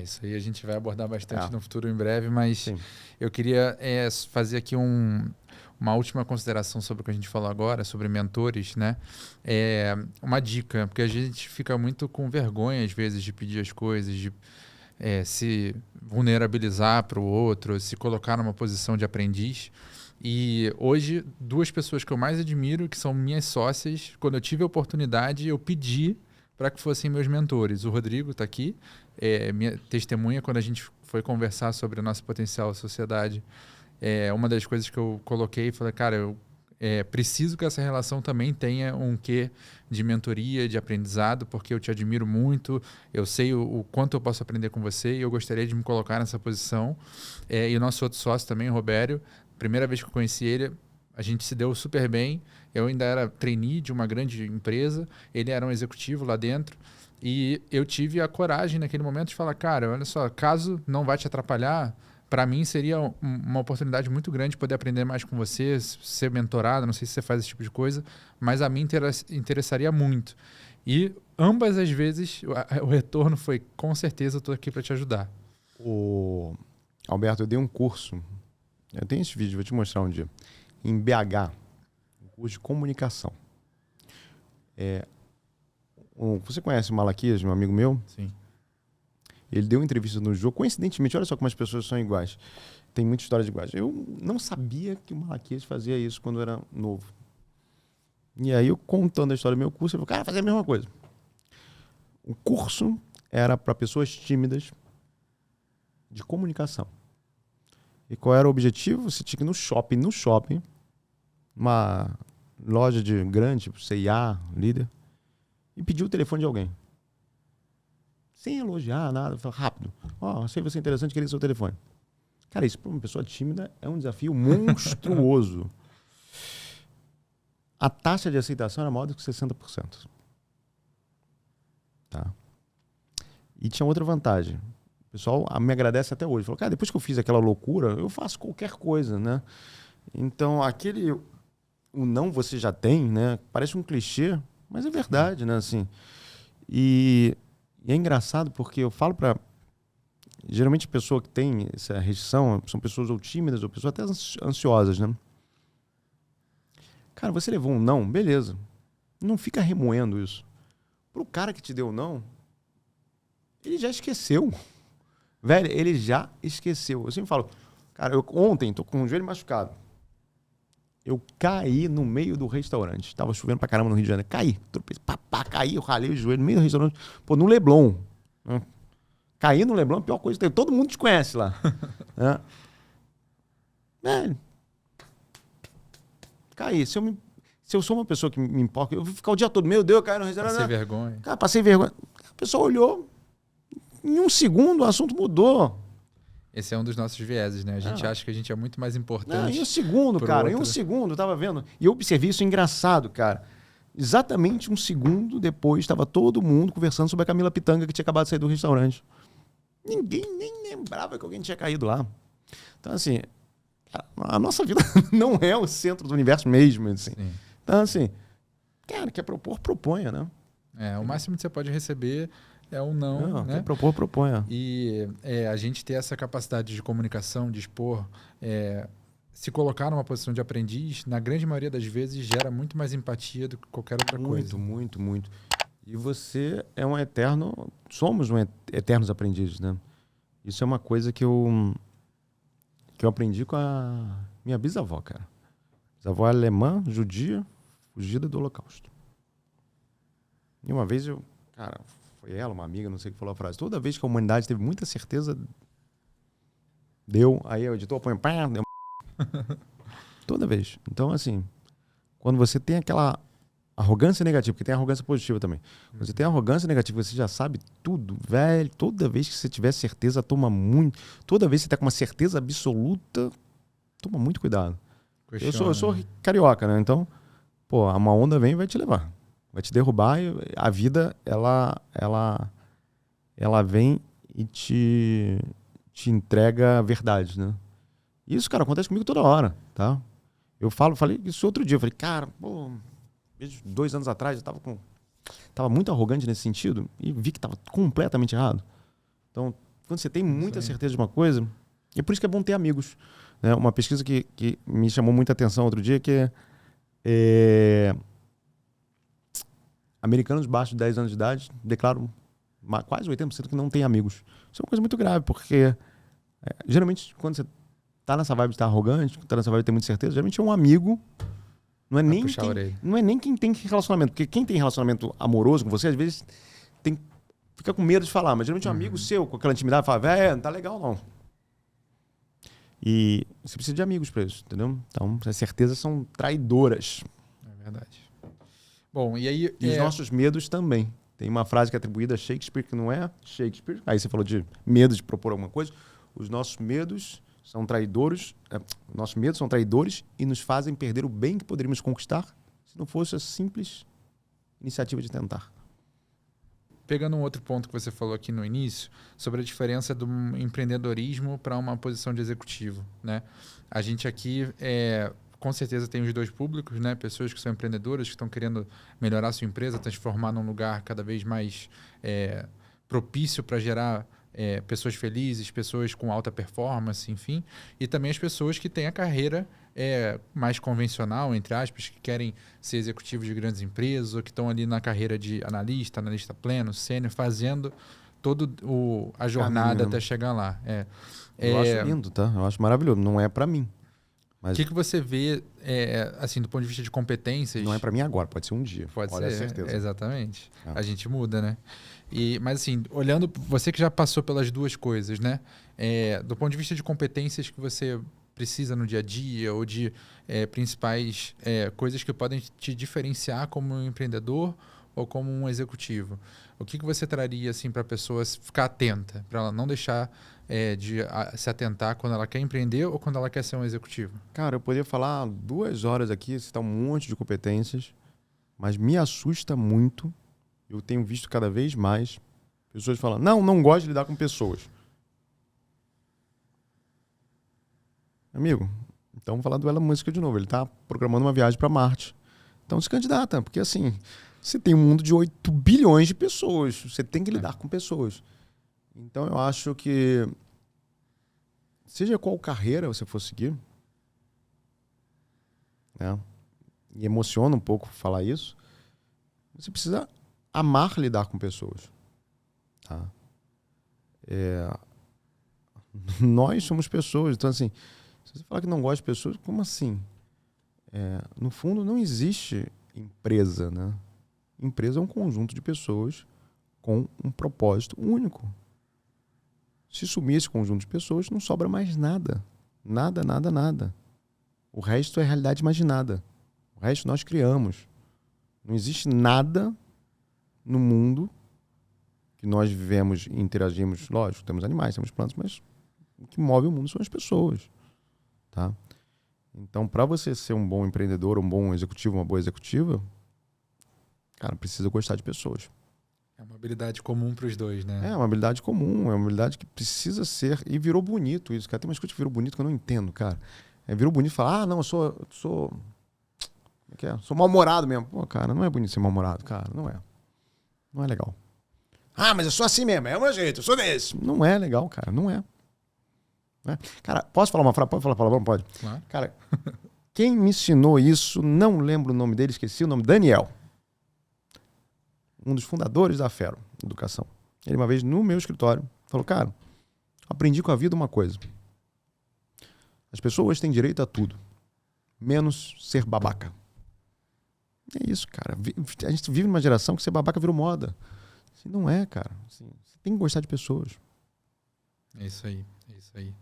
Isso aí a gente vai abordar bastante no futuro em breve, mas sim, eu queria fazer aqui uma última consideração sobre o que a gente falou agora, sobre mentores, né? Uma dica, porque a gente fica muito com vergonha, às vezes, de pedir as coisas, de se vulnerabilizar para o outro, se colocar numa posição de aprendiz. E hoje, 2 pessoas que eu mais admiro, que são minhas sócias, quando eu tive a oportunidade, eu pedi para que fossem meus mentores. O Rodrigo está aqui, minha testemunha, quando a gente foi conversar sobre a nossa potencial sociedade. Uma das coisas que eu coloquei, falei, cara, eu preciso que essa relação também tenha um quê de mentoria, de aprendizado, porque eu te admiro muito, eu sei o quanto eu posso aprender com você e eu gostaria de me colocar nessa posição. E o nosso outro sócio também, o Robério, primeira vez que eu conheci ele, a gente se deu super bem. Eu ainda era trainee de uma grande empresa, ele era um executivo lá dentro. E eu tive a coragem naquele momento de falar, cara, olha só, caso não vai te atrapalhar, para mim seria uma oportunidade muito grande poder aprender mais com você, ser mentorado, não sei se você faz esse tipo de coisa, mas a mim interessaria muito. E ambas as vezes o retorno foi, com certeza, eu estou aqui para te ajudar. Alberto, eu dei um curso, eu tenho esse vídeo, vou te mostrar um dia, em BH, um curso de comunicação. Você conhece o Malaquias, um amigo meu? Sim. Ele deu uma entrevista no jogo. Coincidentemente, olha só como as pessoas são iguais. Tem muitas histórias iguais. Eu não sabia que o Malaquias fazia isso quando era novo. E aí, eu contando a história do meu curso, ele falou, cara, fazer a mesma coisa. O curso era para pessoas tímidas de comunicação. E qual era o objetivo? Você tinha que ir no shopping, uma loja de grande, tipo C&A, líder, e pedir o telefone de alguém. Sem elogiar, nada. Fala, rápido. Achei você interessante, queria seu telefone. Cara, isso para uma pessoa tímida é um desafio monstruoso. A taxa de aceitação era maior do que 60%. Tá? E tinha outra vantagem. O pessoal me agradece até hoje. Falou, cara, depois que eu fiz aquela loucura, eu faço qualquer coisa, né? Então, o não você já tem, né? Parece um clichê, mas é verdade, né? Assim, e é engraçado porque eu falo para... Geralmente a pessoa que tem essa restrição são pessoas ou tímidas ou pessoas até ansiosas, né? Cara, você levou um não, beleza. Não fica remoendo isso. Pro cara que te deu não, ele já esqueceu. Velho, ele já esqueceu. Eu sempre falo, cara, ontem tô com o joelho machucado. Eu caí no meio do restaurante. Tava chovendo pra caramba no Rio de Janeiro. Caí. Caí, eu ralei o joelho no meio do restaurante. Pô, no Leblon. Né? Caí no Leblon, a pior coisa que tem. Todo mundo te conhece lá. Né? Velho. Caí. Se eu sou uma pessoa que me importa, eu vou ficar o dia todo, meu Deus, eu caí no restaurante. Passei vergonha. Cara, passei vergonha. A pessoa olhou. Em um segundo, o assunto mudou. Esse é um dos nossos vieses, né? A gente acha que a gente é muito mais importante. Em um segundo, cara. Em um segundo, eu tava vendo. E eu observei isso engraçado, cara. Exatamente um segundo depois, estava todo mundo conversando sobre a Camila Pitanga, que tinha acabado de sair do restaurante. Ninguém nem lembrava que alguém tinha caído lá. Então, assim, a nossa vida não é o centro do universo mesmo. Assim. Então, assim, cara, quer propor, proponha, né? O máximo que você pode receber é um não, né? Quer propor, proponha. E a gente ter essa capacidade de comunicação, de expor, se colocar numa posição de aprendiz, na grande maioria das vezes, gera muito mais empatia do que qualquer outra coisa. Muito, muito, muito. E você é um eterno... Somos eternos aprendizes, né? Isso é uma coisa que eu aprendi com a minha bisavó, cara. Bisavó alemã, judia, fugida do Holocausto. E uma vez cara, foi ela, uma amiga, não sei o que falou a frase. Toda vez que a humanidade teve muita certeza, deu. Aí o editor põe pá, deu. Toda vez. Então, assim, quando você tem aquela arrogância negativa, porque tem arrogância positiva também. Quando você tem arrogância negativa, você já sabe tudo, velho. Toda vez que você tiver certeza, toma muito. Toda vez que você tá com uma certeza absoluta, toma muito cuidado. Eu sou carioca, né? Então, pô, uma onda vem e vai te levar. Vai te derrubar e a vida, ela vem e te entrega verdades, né? Isso, cara, acontece comigo toda hora, tá? Falei isso outro dia. Eu falei, cara, pô, 2 anos atrás eu tava muito arrogante nesse sentido e vi que tava completamente errado. Então, quando você tem muita certeza de uma coisa, é por isso que é bom ter amigos. Né? Uma pesquisa que me chamou muita atenção outro dia, que americanos baixos de 10 anos de idade declaram quase 80% que não tem amigos. Isso é uma coisa muito grave, porque geralmente quando você tá nessa vibe de estar arrogante, tá nessa vibe de ter muita certeza, geralmente é um amigo, não é nem quem tem relacionamento, porque quem tem relacionamento amoroso com você, às vezes fica com medo de falar, mas geralmente um amigo seu, com aquela intimidade, fala, velho, não tá legal não. E você precisa de amigos para isso, entendeu? Então, as certezas são traidoras. É verdade. Bom, e aí... E os nossos medos também. Tem uma frase que é atribuída a Shakespeare, que não é Shakespeare. Aí você falou de medo de propor alguma coisa. Os nossos medos são traidores. Nossos medos são traidores e nos fazem perder o bem que poderíamos conquistar se não fosse a simples iniciativa de tentar. Pegando um outro ponto que você falou aqui no início, sobre a diferença do empreendedorismo para uma posição de executivo, né? A gente aqui, com certeza, tem os dois públicos, né? Pessoas que são empreendedoras, que estão querendo melhorar a sua empresa, transformar num lugar cada vez mais propício para gerar pessoas felizes, pessoas com alta performance, enfim. E também as pessoas que têm a carreira mais convencional, entre aspas, que querem ser executivos de grandes empresas ou que estão ali na carreira de analista pleno, sênior, fazendo toda a jornada até chegar lá. Eu acho lindo, tá? Eu acho maravilhoso. Não é para mim. O que você vê, assim, do ponto de vista de competências? Não é para mim agora, pode ser um dia. Pode ser, certeza. Exatamente. A gente muda, né? Mas assim, olhando, você que já passou pelas duas coisas, né? Do ponto de vista de competências que você precisa no dia a dia ou de principais coisas que podem te diferenciar como um empreendedor ou como um executivo, o que você traria assim para a pessoa ficar atenta, para ela não deixar de se atentar quando ela quer empreender ou quando ela quer ser um executivo? Cara, eu poderia falar 2 horas aqui, citar um monte de competências, mas me assusta muito. Eu tenho visto cada vez mais pessoas falando, não gosto de lidar com pessoas. Amigo, então vamos falar do Elon Musk de novo. Ele está programando uma viagem para Marte. Então se candidata, porque assim, você tem um mundo de 8 bilhões de pessoas. Você tem que lidar com pessoas. Então eu acho que, seja qual carreira você for seguir, né, e emociona um pouco falar isso, você precisa amar lidar com pessoas. Tá? Nós somos pessoas. Então, assim, se você falar que não gosta de pessoas, como assim? No fundo, não existe empresa, né? Empresa é um conjunto de pessoas com um propósito único. Se sumir esse conjunto de pessoas, não sobra mais nada. Nada, nada, nada. O resto é realidade imaginada. O resto nós criamos. Não existe nada no mundo que nós vivemos e interagimos. Lógico, temos animais, temos plantas, mas o que move o mundo são as pessoas. Tá? Então, para você ser um bom empreendedor, um bom executivo, uma boa executiva, cara, precisa gostar de pessoas. É uma habilidade comum para os dois, né? É uma habilidade comum, é uma habilidade que precisa ser... E virou bonito isso, cara. Tem umas coisas que virou bonito que eu não entendo, cara. Virou bonito falar, não, eu sou... Como é que é? Sou mal-humorado mesmo. Pô, cara, não é bonito ser mal-humorado, cara. Não é. Não é legal. Ah, mas eu sou assim mesmo, é o meu jeito, eu sou desse. Não é legal, cara, não é. Cara, posso falar uma frase? Pode falar palavrão? Pode. Claro. Cara, quem me ensinou isso, não lembro o nome dele, esqueci o nome, Daniel. Um dos fundadores da Fero Educação. Ele uma vez no meu escritório falou, cara, aprendi com a vida uma coisa. As pessoas têm direito a tudo, menos ser babaca. É isso, cara. A gente vive numa geração que ser babaca virou moda. Assim, não é, cara. Assim, você tem que gostar de pessoas. É isso aí, é isso aí.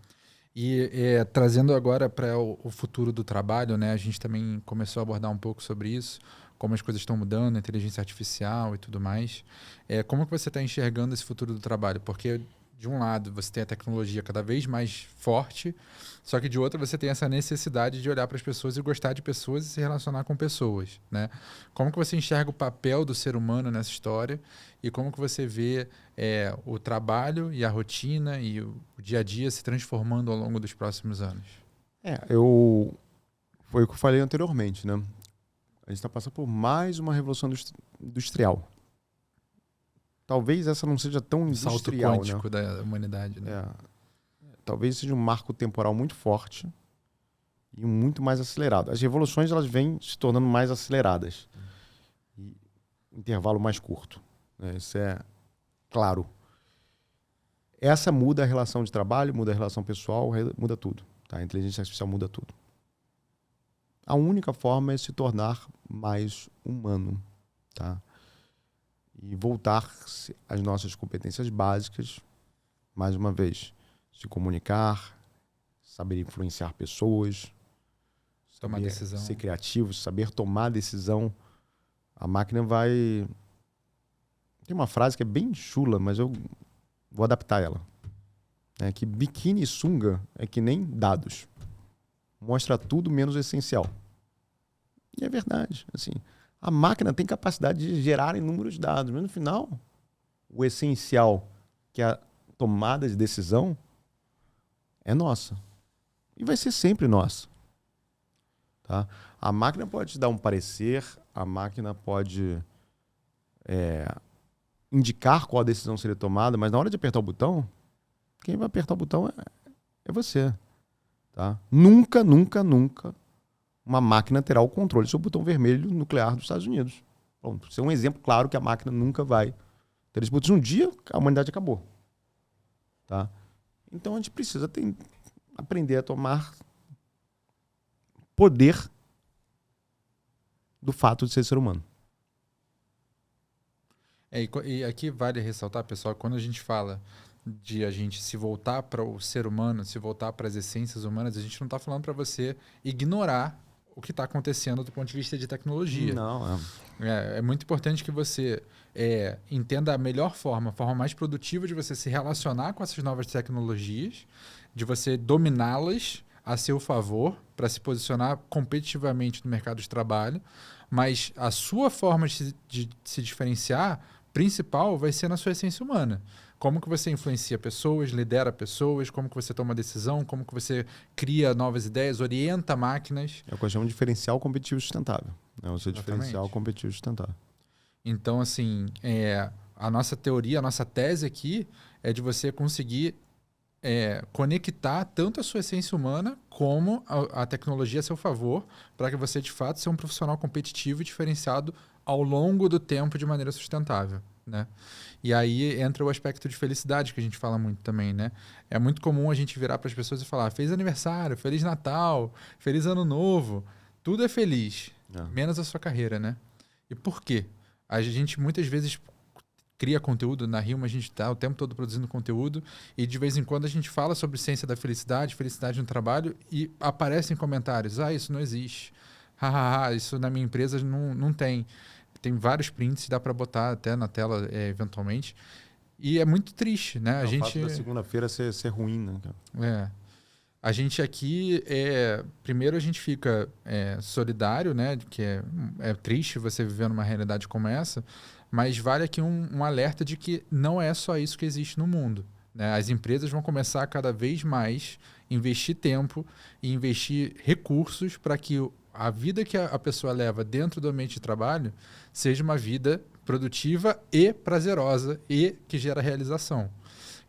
E trazendo agora para o futuro do trabalho, né? A gente também começou a abordar um pouco sobre isso, como as coisas estão mudando, a inteligência artificial e tudo mais. Como que você está enxergando esse futuro do trabalho? Porque, de um lado, você tem a tecnologia cada vez mais forte, só que de outro você tem essa necessidade de olhar para as pessoas e gostar de pessoas e se relacionar com pessoas, né? Como que você enxerga o papel do ser humano nessa história e como que você vê o trabalho e a rotina e o dia a dia se transformando ao longo dos próximos anos? Foi o que eu falei anteriormente, né? A gente está passando por mais uma revolução industrial. Talvez essa não seja tão industrial, salto quântico, né, da humanidade, né? Talvez seja um marco temporal muito forte e muito mais acelerado. As revoluções elas vêm se tornando mais aceleradas. E intervalo mais curto. Né? Isso é claro. Essa muda a relação de trabalho, muda a relação pessoal, muda tudo. Tá? A inteligência artificial muda tudo. A única forma é se tornar mais humano. Tá? E voltar às nossas competências básicas, mais uma vez, se comunicar, saber influenciar pessoas, tomar decisão, ser criativo, saber tomar decisão. A máquina vai... Tem uma frase que é bem chula, mas eu vou adaptar ela. É que biquíni e sunga é que nem dados. Mostra tudo menos o essencial. E é verdade. Assim, a máquina tem capacidade de gerar inúmeros dados, mas no final, o essencial, que é a tomada de decisão, é nossa. E vai ser sempre nossa. Tá? A máquina pode te dar um parecer, a máquina pode indicar qual a decisão seria tomada, mas na hora de apertar o botão, quem vai apertar o botão é você. Tá? Nunca, nunca, nunca uma máquina terá o controle sobre o botão vermelho nuclear dos Estados Unidos. Pronto. Isso é um exemplo claro que a máquina nunca vai ter esse botão. Um dia a humanidade acabou. Tá? Então a gente precisa aprender a tomar poder do fato de ser humano. E aqui vale ressaltar, pessoal, quando a gente fala de a gente se voltar para o ser humano, se voltar para as essências humanas, a gente não está falando para você ignorar o que está acontecendo do ponto de vista de tecnologia. Não, é muito importante que você entenda a melhor forma, a forma mais produtiva de você se relacionar com essas novas tecnologias, de você dominá-las a seu favor para se posicionar competitivamente no mercado de trabalho, mas a sua forma de se diferenciar principal vai ser na sua essência humana. Como que você influencia pessoas, lidera pessoas, como que você toma decisão, como que você cria novas ideias, orienta máquinas. É o que eu chamo de diferencial competitivo sustentável. É o seu diferencial competitivo sustentável. Então, assim, a nossa teoria, a nossa tese aqui é de você conseguir conectar tanto a sua essência humana como a tecnologia a seu favor para que você, de fato, seja um profissional competitivo e diferenciado ao longo do tempo de maneira sustentável, né? E aí entra o aspecto de felicidade que a gente fala muito também, né? É muito comum a gente virar para as pessoas e falar feliz aniversário, feliz Natal, feliz Ano Novo. Tudo é feliz, menos a sua carreira, né? E por quê? A gente muitas vezes cria conteúdo, na Rio, a gente está o tempo todo produzindo conteúdo e de vez em quando a gente fala sobre ciência da felicidade, felicidade no trabalho e aparecem comentários, isso não existe. Isso na minha empresa não tem. Tem vários prints, dá para botar até na tela eventualmente. E é muito triste, né? O fato da segunda-feira ser ruim, né, cara? A gente aqui, primeiro a gente fica solidário, né? Que é triste você viver numa realidade como essa, Mas vale aqui um alerta de que não é só isso que existe no mundo, né? As empresas vão começar a cada vez mais investir tempo e investir recursos para que a vida que a pessoa leva dentro do ambiente de trabalho seja uma vida produtiva e prazerosa e que gera realização.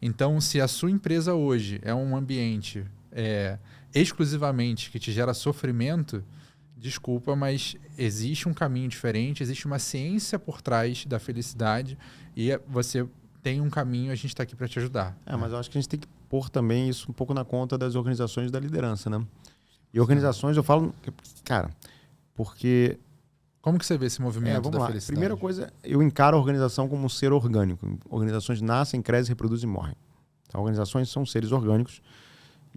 Então, se a sua empresa hoje é um ambiente exclusivamente que te gera sofrimento, desculpa, mas existe um caminho diferente, existe uma ciência por trás da felicidade e você tem um caminho, a gente está aqui para te ajudar. Mas eu acho que a gente tem que pôr também isso um pouco na conta das organizações da liderança, né? E organizações, eu falo, cara, porque... Como que você vê esse movimento da felicidade? Primeira coisa, eu encaro a organização como um ser orgânico. Organizações nascem, crescem, reproduzem e morrem. Então, organizações são seres orgânicos.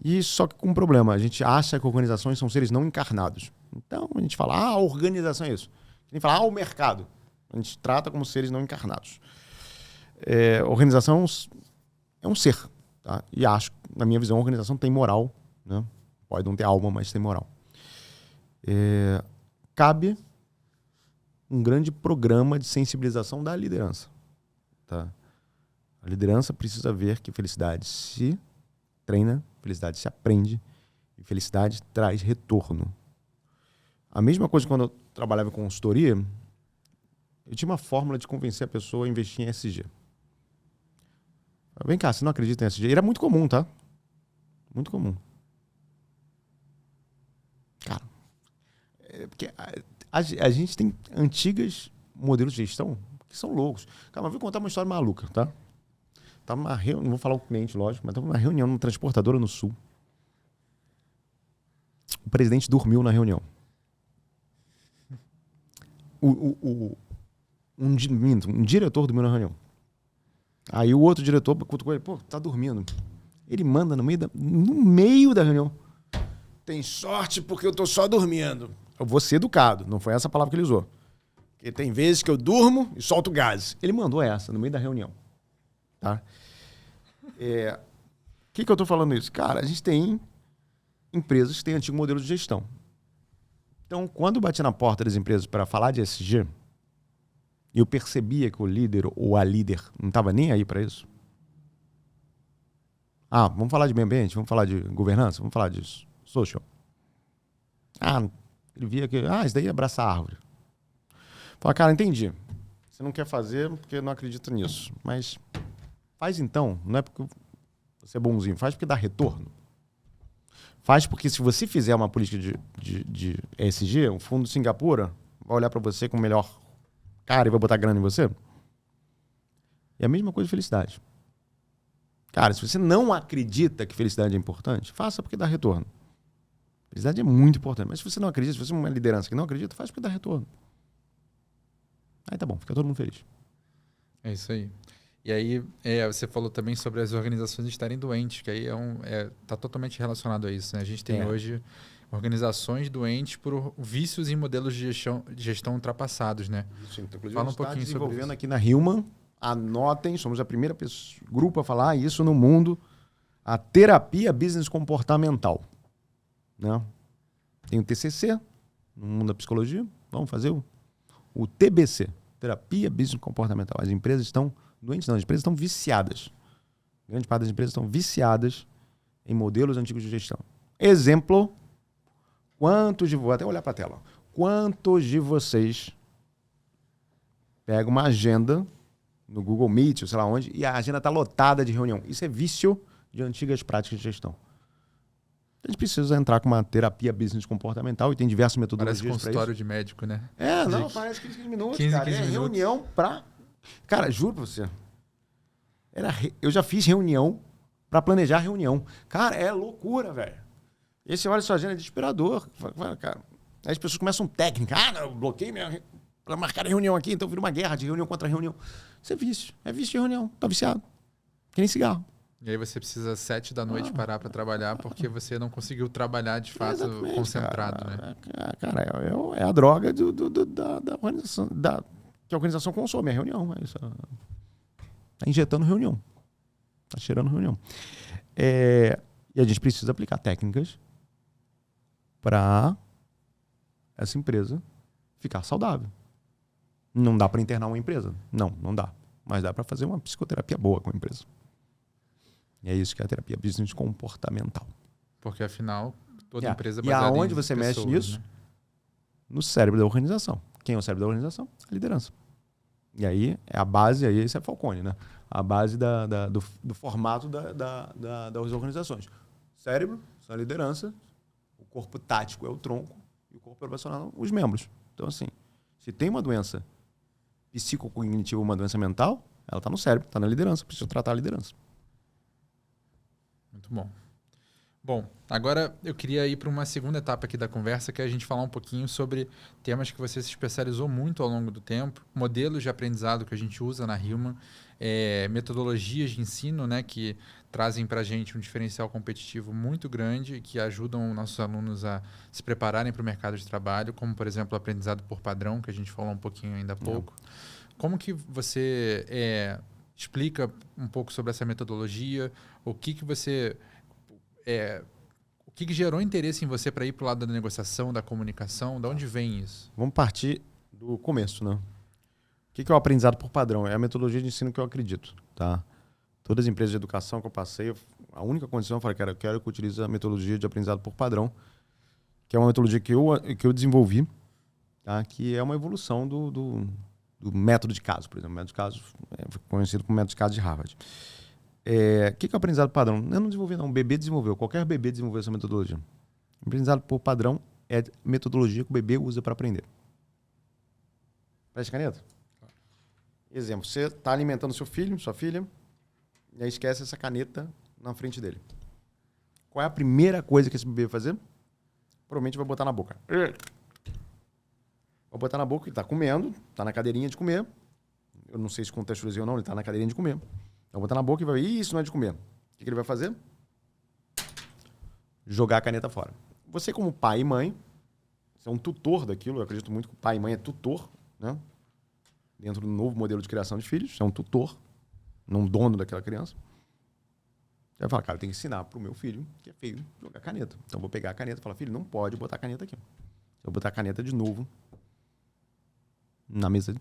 E só que com um problema, a gente acha que organizações são seres não encarnados. Então, a gente fala, a organização é isso. A gente fala, o mercado. A gente trata como seres não encarnados. Organização é um ser. Tá? E acho, na minha visão, a organização tem moral. Né? Pode não ter alma, mas tem moral. Cabe um grande programa de sensibilização da liderança. Tá? A liderança precisa ver que felicidade se treina, felicidade se aprende e felicidade traz retorno. A mesma coisa quando eu trabalhava em consultoria, eu tinha uma fórmula de convencer a pessoa a investir em ESG. Vem cá, você não acredita em ESG? E era muito comum, tá? Muito comum. Cara, porque a gente tem antigos modelos de gestão que são loucos. Cara, mas vou contar uma história maluca, tá? Tava numa reunião, não vou falar o cliente, lógico, mas estava numa reunião numa transportadora no Sul. O presidente dormiu na reunião. Um diretor dormiu na reunião. Aí o outro diretor cutucou ele, tá dormindo. Ele manda no meio da reunião. Tem sorte porque eu tô só dormindo. Eu vou ser educado, não foi essa a palavra que ele usou. Porque tem vezes que eu durmo e solto gases. Ele mandou essa no meio da reunião. Tá? Que eu tô falando isso? Cara, a gente tem empresas que têm antigo modelo de gestão. Então, quando eu bati na porta das empresas para falar de ESG, eu percebia que o líder ou a líder não estava nem aí para isso. Vamos falar de meio ambiente, vamos falar de governança, vamos falar disso. Social. Ele via que, isso daí é abraçar a árvore. Fala, cara, entendi. Você não quer fazer porque não acredita nisso. Mas faz então, não é porque você é bonzinho, faz porque dá retorno. Faz porque se você fizer uma política de ESG, o fundo de Singapura vai olhar para você com o melhor cara e vai botar grana em você. É a mesma coisa de felicidade. Cara, se você não acredita que felicidade é importante, faça porque dá retorno. Felicidade é muito importante. Mas se você não acredita, se você é uma liderança que não acredita, faz porque dá retorno. Aí tá bom, fica todo mundo feliz. É isso aí. E aí, você falou também sobre as organizações estarem doentes, que aí tá totalmente relacionado a isso, né? A gente tem hoje organizações doentes por vícios em modelos de gestão ultrapassados, né? Sim, inclusive fala a um gente pouquinho está sobre desenvolvendo isso. Aqui na Hillman, anotem, somos a primeira grupo a falar isso no mundo, a terapia business comportamental. Né? Tem o TCC, no mundo da psicologia, vamos fazer o TBC, terapia business comportamental. As empresas estão doentes, não, as empresas estão viciadas. Grande parte das empresas estão viciadas em modelos antigos de gestão. Exemplo, vou até olhar para a tela, quantos de vocês pegam uma agenda no Google Meet, ou sei lá onde, e a agenda está lotada de reunião? Isso é vício de antigas práticas de gestão. A gente precisa entrar com uma terapia business comportamental e tem diversas metodologias para isso. Parece consultório de médico, né? Parece 15 minutos, 15 cara. 15 minutos. Reunião para... Cara, juro pra você. Eu já fiz reunião para planejar reunião. Cara, é loucura, velho. E aí você olha sua agenda, é desesperador. Cara, aí as pessoas começam técnica. Eu bloqueei para marcar a reunião aqui, então vira uma guerra de reunião contra reunião. Isso é vício. É vício de reunião. Tá viciado. Que nem cigarro. E aí você precisa 7 da noite parar para trabalhar porque você não conseguiu trabalhar de fato concentrado, cara, né? Cara, é a droga da organização, que a organização consome, é a reunião. É isso. Tá injetando reunião. Tá cheirando reunião. E a gente precisa aplicar técnicas para essa empresa ficar saudável. Não dá para internar uma empresa. Não dá. Mas dá para fazer uma psicoterapia boa com a empresa. E é isso que é a terapia business comportamental. Porque, afinal, toda empresa é E baseada aonde em você pessoas, mexe nisso? né? No cérebro da organização. Quem é o cérebro da organização? A liderança. E aí é a base, aí esse é Falcone, né? A base do formato das organizações. Cérebro são a liderança, o corpo tático é o tronco e o corpo operacional os membros. Então, assim, se tem uma doença psicocognitiva, uma doença mental, ela está no cérebro, está na liderança, precisa tratar a liderança. Muito bom. Bom, agora eu queria ir para uma segunda etapa aqui da conversa, que é a gente falar um pouquinho sobre temas que você se especializou muito ao longo do tempo, modelos de aprendizado que a gente usa na Hillman, metodologias de ensino, né, que trazem para a gente um diferencial competitivo muito grande e que ajudam nossos alunos a se prepararem para o mercado de trabalho, como, por exemplo, o aprendizado por padrão, que a gente falou um pouquinho ainda há pouco. Como que você explica um pouco sobre essa metodologia? O que você... o que gerou interesse em você para ir para o lado da negociação, da comunicação? De onde vem isso? Vamos partir do começo, né? O que é o aprendizado por padrão? É a metodologia de ensino que eu acredito, tá? Todas as empresas de educação que eu passei, a única condição eu falei, cara, eu quero que utilize a metodologia de aprendizado por padrão, que é uma metodologia que eu desenvolvi, tá? Que é uma evolução do método de caso, por exemplo. O método de caso é conhecido como método de caso de Harvard. O que é o aprendizado por padrão? Eu não desenvolvi, não. O bebê desenvolveu. Qualquer bebê desenvolveu essa metodologia. O aprendizado por padrão é a metodologia que o bebê usa para aprender. Preste caneta? Exemplo, você está alimentando seu filho, sua filha, e aí esquece essa caneta na frente dele. Qual é a primeira coisa que esse bebê vai fazer? Provavelmente vai botar na boca. Vai botar na boca, ele está comendo, está na cadeirinha de comer. Eu não sei se contextualizei ou não, ele está na cadeirinha de comer. Vai botar na boca e vai, isso não é de comer. O que ele vai fazer? Jogar a caneta fora. Você, como pai e mãe, você é um tutor daquilo, eu acredito muito que o pai e mãe é tutor, né? Dentro do novo modelo de criação de filhos, você é um tutor, não dono daquela criança. Você vai falar, cara, eu tenho que ensinar pro meu filho que é feio jogar caneta. Então eu vou pegar a caneta e falar, filho, não pode botar a caneta aqui. Eu vou botar a caneta de novo na mesa.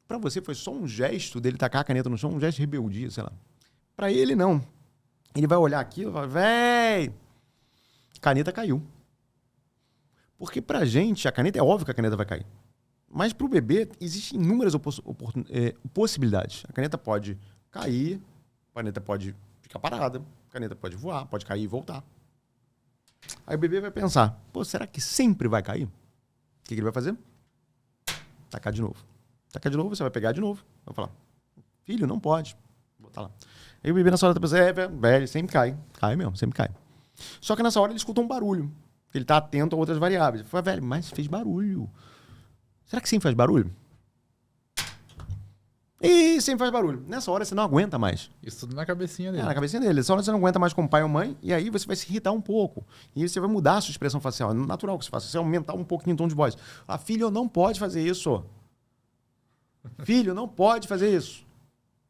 Para você foi só um gesto dele tacar a caneta no chão, um gesto de rebeldia, sei lá. Para ele, não. Ele vai olhar aquilo e vai falar, véi, caneta caiu. Porque pra gente, a caneta, é óbvio que a caneta vai cair. Mas pro bebê, existem inúmeras possibilidades. A caneta pode cair, a caneta pode ficar parada, a caneta pode voar, pode cair e voltar. Aí o bebê vai pensar, pô, será que sempre vai cair? O que ele vai fazer? Tacar de novo. Tacar de novo, você vai pegar de novo. Vai falar, filho, não pode. Vou botar lá. Aí o bebê nessa hora tá pensando, velho, sempre cai. Cai mesmo, sempre cai. Só que nessa hora ele escuta um barulho. Ele tá atento a outras variáveis. Ele fala, velho, mas fez barulho. Será que sempre faz barulho? E sempre faz barulho. Nessa hora você não aguenta mais. Isso tudo na cabecinha dele. Na cabecinha dele. Nessa hora você não aguenta mais como pai ou mãe, e aí você vai se irritar um pouco. E você vai mudar a sua expressão facial. É natural que você faça. Você aumentar um pouquinho o tom de voz. Ah, filho, não pode fazer isso. Filho, não pode fazer isso.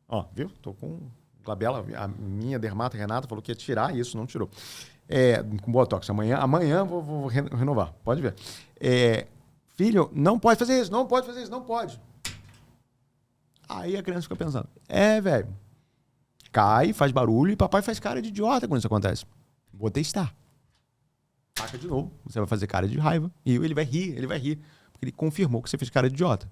Ó, viu? Tô com glabela. A minha dermata, Renata, falou que ia tirar isso, não tirou. Com botox. Amanhã vou renovar. Pode ver. Filho, não pode fazer isso, não pode fazer isso, não pode. Aí a criança fica pensando, velho, cai, faz barulho e papai faz cara de idiota quando isso acontece. Vou testar. Taca de novo, você vai fazer cara de raiva e ele vai rir, porque ele confirmou que você fez cara de idiota.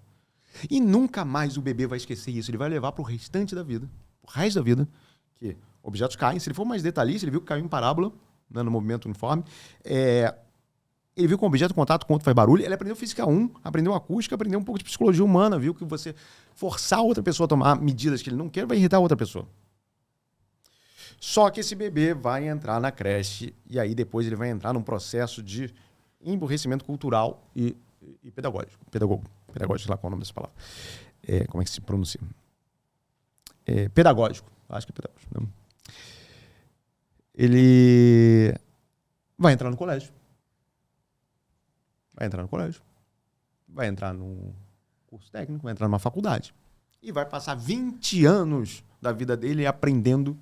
E nunca mais o bebê vai esquecer isso, ele vai levar pro restante da vida, pro resto da vida, que objetos caem, se ele for mais detalhista, ele viu que caiu em parábola, né, no movimento uniforme, ele viu que o objeto de contato com outro faz barulho, ele aprendeu física 1, aprendeu acústica, aprendeu um pouco de psicologia humana, viu que você forçar outra pessoa a tomar medidas que ele não quer vai irritar outra pessoa. Só que esse bebê vai entrar na creche e aí depois ele vai entrar num processo de emburrecimento cultural e pedagógico. Pedagógico, lá qual é o nome dessa palavra. Como é que se pronuncia? Pedagógico. Acho que é pedagógico. Não? Ele vai entrar no colégio. Vai entrar no colégio, vai entrar num curso técnico, vai entrar numa faculdade. E vai passar 20 anos da vida dele aprendendo.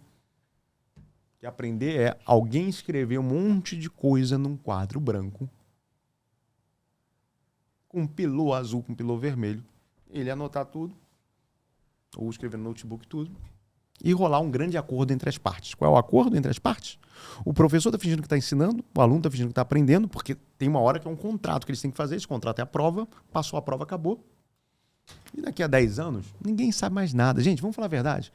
Que aprender é alguém escrever um monte de coisa num quadro branco com pilô azul, com pilô vermelho. Ele anotar tudo, ou escrever no notebook tudo, e rolar um grande acordo entre as partes. Qual é o acordo entre as partes? O professor está fingindo que está ensinando, o aluno está fingindo que está aprendendo, porque tem uma hora que é um contrato que eles têm que fazer, esse contrato é a prova, passou a prova, acabou. E daqui a 10 anos, ninguém sabe mais nada. Gente, vamos falar a verdade.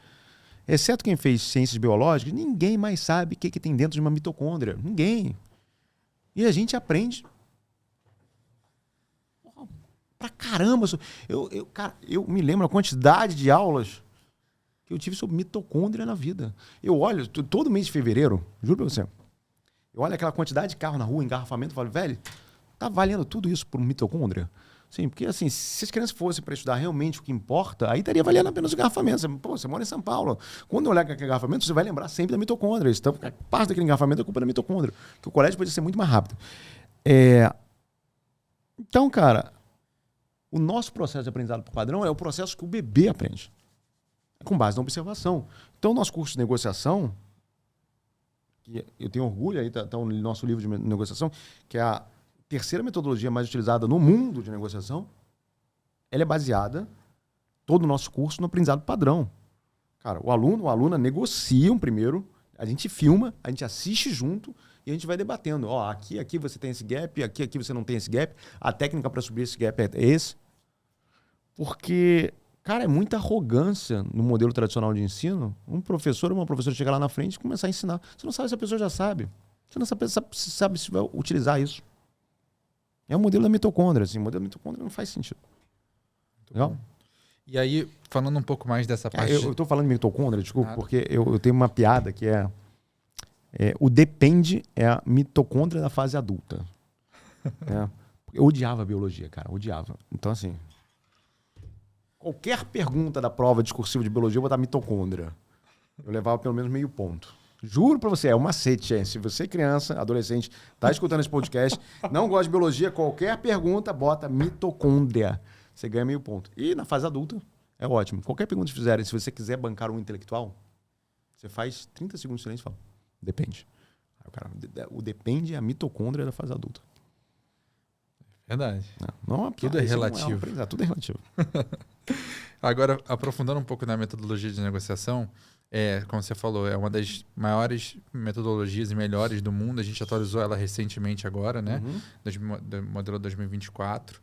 Exceto quem fez ciências biológicas, ninguém mais sabe o que tem dentro de uma mitocôndria. Ninguém. E a gente aprende pra caramba. Cara, eu me lembro a quantidade de aulas que eu tive sobre mitocôndria na vida. Eu olho, todo mês de fevereiro, juro pra você, eu olho aquela quantidade de carro na rua, engarrafamento, e falo, velho, tá valendo tudo isso por mitocôndria? Sim, porque assim, se as crianças fossem para estudar realmente o que importa, aí estaria valendo apenas o engarrafamento. Você mora em São Paulo. Quando eu olhar aquele engarrafamento, você vai lembrar sempre da mitocôndria. Então, parte daquele engarrafamento é culpa da mitocôndria. Que o colégio podia ser muito mais rápido. Então, cara, o nosso processo de aprendizado por padrão é o processo que o bebê aprende. É com base na observação. Então, o nosso curso de negociação, que eu tenho orgulho, aí tá o nosso livro de negociação, que é a terceira metodologia mais utilizada no mundo de negociação, ela é baseada, todo o nosso curso, no aprendizado padrão. Cara, o aluno, a aluna negociam primeiro, a gente filma, a gente assiste junto e a gente vai debatendo. Ó, aqui você tem esse gap, aqui você não tem esse gap, a técnica para subir esse gap é esse. Porque, cara, é muita arrogância no modelo tradicional de ensino. Um professor ou uma professora chegar lá na frente e começar a ensinar. Você não sabe se a pessoa já sabe. Você não sabe se vai utilizar isso. É o modelo da mitocôndria, assim. O modelo da mitocôndria não faz sentido. Legal? E aí, falando um pouco mais dessa parte... Eu estou falando de mitocôndria, desculpa, porque eu tenho uma piada que o depende é a mitocôndria da fase adulta. Eu odiava a biologia, cara, odiava. Então, assim, qualquer pergunta da prova discursiva de biologia, eu vou botar mitocôndria. Eu levava pelo menos meio ponto. Juro pra você, é um macete, hein? Se você, criança, adolescente, tá escutando esse podcast, não gosta de biologia, qualquer pergunta, bota mitocôndria. Você ganha meio ponto. E na fase adulta, é ótimo. Qualquer pergunta que fizerem, se você quiser bancar um intelectual, você faz 30 segundos de silêncio e fala, depende. Aí o cara, o depende é a mitocôndria da fase adulta. Verdade. Não, tudo é relativo. Tudo é relativo. Agora, aprofundando um pouco na metodologia de negociação, como você falou, é uma das maiores metodologias e melhores do mundo. A gente atualizou ela recentemente agora, né? Do modelo 2024.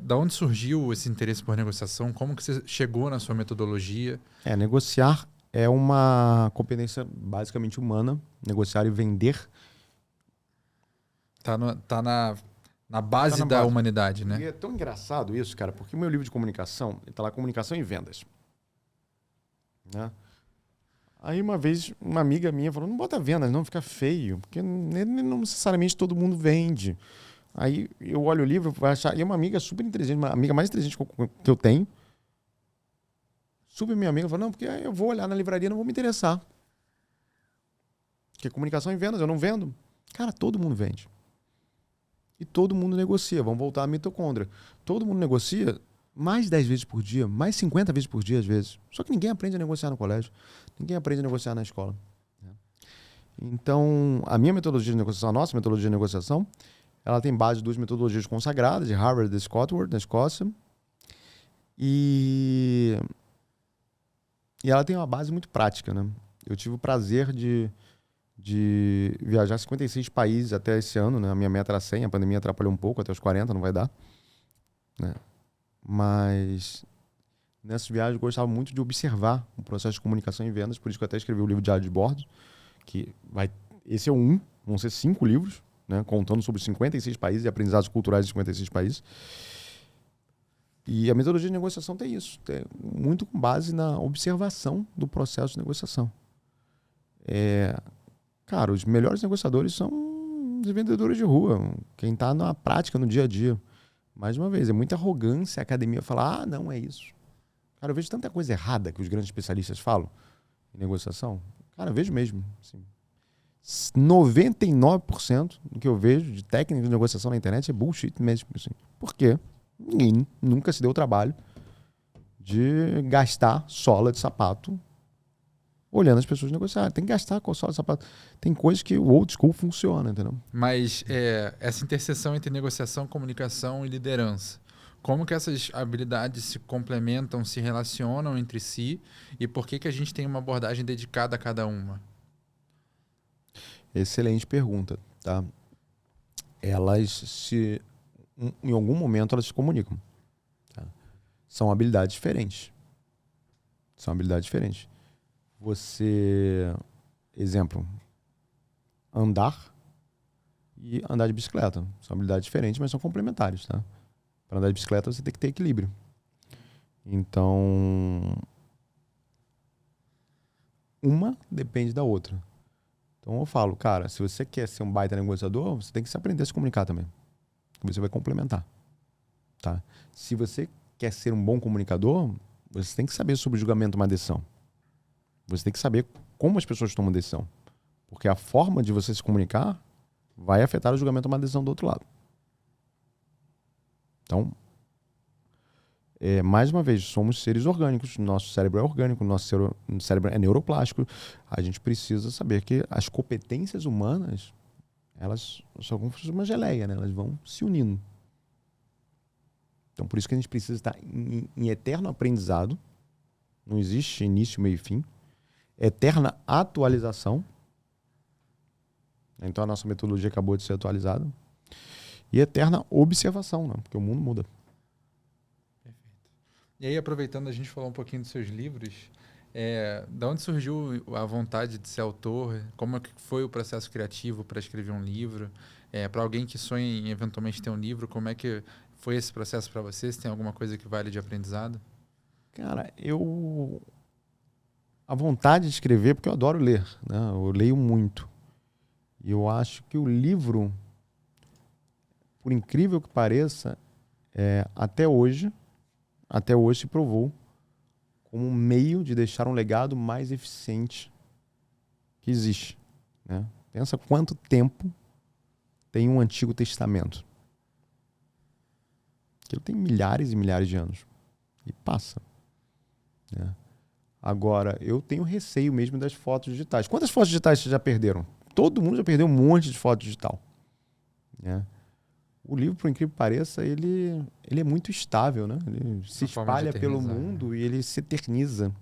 Da onde surgiu esse interesse por negociação? Como que você chegou na sua metodologia? Negociar é uma competência basicamente humana. Negociar e vender. Tá na base da humanidade, né? E é tão engraçado isso, cara, porque o meu livro de comunicação, está lá comunicação e vendas. Né? Aí uma vez, uma amiga minha falou, não bota vendas não, fica feio, porque não necessariamente todo mundo vende. Aí eu olho o livro, vai achar, e é uma amiga super inteligente, uma amiga mais inteligente que eu tenho, super minha amiga, falou, não, porque eu vou olhar na livraria, não vou me interessar. Porque comunicação e vendas, eu não vendo. Cara, todo mundo vende. E todo mundo negocia, vamos voltar à mitocôndria. Todo mundo negocia mais 10 vezes por dia, mais 50 vezes por dia às vezes. Só que ninguém aprende a negociar no colégio. Ninguém aprende a negociar na escola. Então, a minha metodologia de negociação, a nossa metodologia de negociação, ela tem base de 2 metodologias consagradas, de Harvard e de Scotland, da Escócia. E ela tem uma base muito prática, né? Eu tive o prazer de viajar 56 países até esse ano, né? A minha meta era 100, a pandemia atrapalhou um pouco, até os 40 não vai dar. Né? Mas nessa viagem eu gostava muito de observar o processo de comunicação e vendas, por isso que eu até escrevi o livro Diário de Bordo, que esse é vão ser 5 livros, né? Contando sobre 56 países e aprendizados culturais de 56 países. E a metodologia de negociação tem isso, tem muito com base na observação do processo de negociação. Cara, os melhores negociadores são os vendedores de rua, quem está na prática, no dia a dia. Mais uma vez, é muita arrogância a academia falar, não é isso. Cara, eu vejo tanta coisa errada que os grandes especialistas falam em negociação. Cara, eu vejo mesmo. Assim, 99% do que eu vejo de técnica de negociação na internet é bullshit mesmo. Assim. Por quê? Ninguém nunca se deu o trabalho de gastar sola de sapato olhando as pessoas negociar. Tem que gastar com o sola de sapato. Tem coisas que o old school funciona, entendeu? Mas essa interseção entre negociação, comunicação e liderança, como que essas habilidades se complementam, se relacionam entre si e por que a gente tem uma abordagem dedicada a cada uma? Excelente pergunta, tá? Em algum momento elas se comunicam. Tá? São habilidades diferentes. Você, exemplo, andar e andar de bicicleta. São habilidades diferentes, mas são complementares, tá? Para andar de bicicleta você tem que ter equilíbrio. Então, uma depende da outra. Então eu falo, cara, se você quer ser um baita negociador, você tem que se aprender a se comunicar também. Você vai complementar, tá? Se você quer ser um bom comunicador, você tem que saber sobre o julgamento de uma decisão. Você tem que saber como as pessoas tomam decisão. Porque a forma de você se comunicar vai afetar o julgamento de uma decisão do outro lado. Então, mais uma vez, somos seres orgânicos, nosso cérebro é orgânico, nosso cérebro é neuroplástico. A gente precisa saber que as competências humanas, elas são como se fosse uma geleia, né? Elas vão se unindo. Então, por isso que a gente precisa estar em eterno aprendizado. Não existe início, meio e fim. Eterna atualização. Então, a nossa metodologia acabou de ser atualizada. E eterna observação, né? Porque o mundo muda. E aí, aproveitando, a gente falou um pouquinho dos seus livros. Da onde surgiu a vontade de ser autor? Como é que foi o processo criativo para escrever um livro? Para alguém que sonha em eventualmente ter um livro, como é que foi esse processo para você? Se tem alguma coisa que vale de aprendizado? Cara, a vontade de escrever, porque eu adoro ler, né? Eu leio muito. E eu acho que o livro, por incrível que pareça, até hoje se provou como um meio de deixar um legado mais eficiente que existe, né? Pensa quanto tempo tem um Antigo Testamento. Aquilo tem milhares e milhares de anos. E passa, né? Agora, eu tenho receio mesmo das fotos digitais. Quantas fotos digitais vocês já perderam? Todo mundo já perdeu um monte de foto digital, né? O livro, por incrível que pareça, ele é muito estável, né? Ele se espalha pelo mundo e ele se eterniza.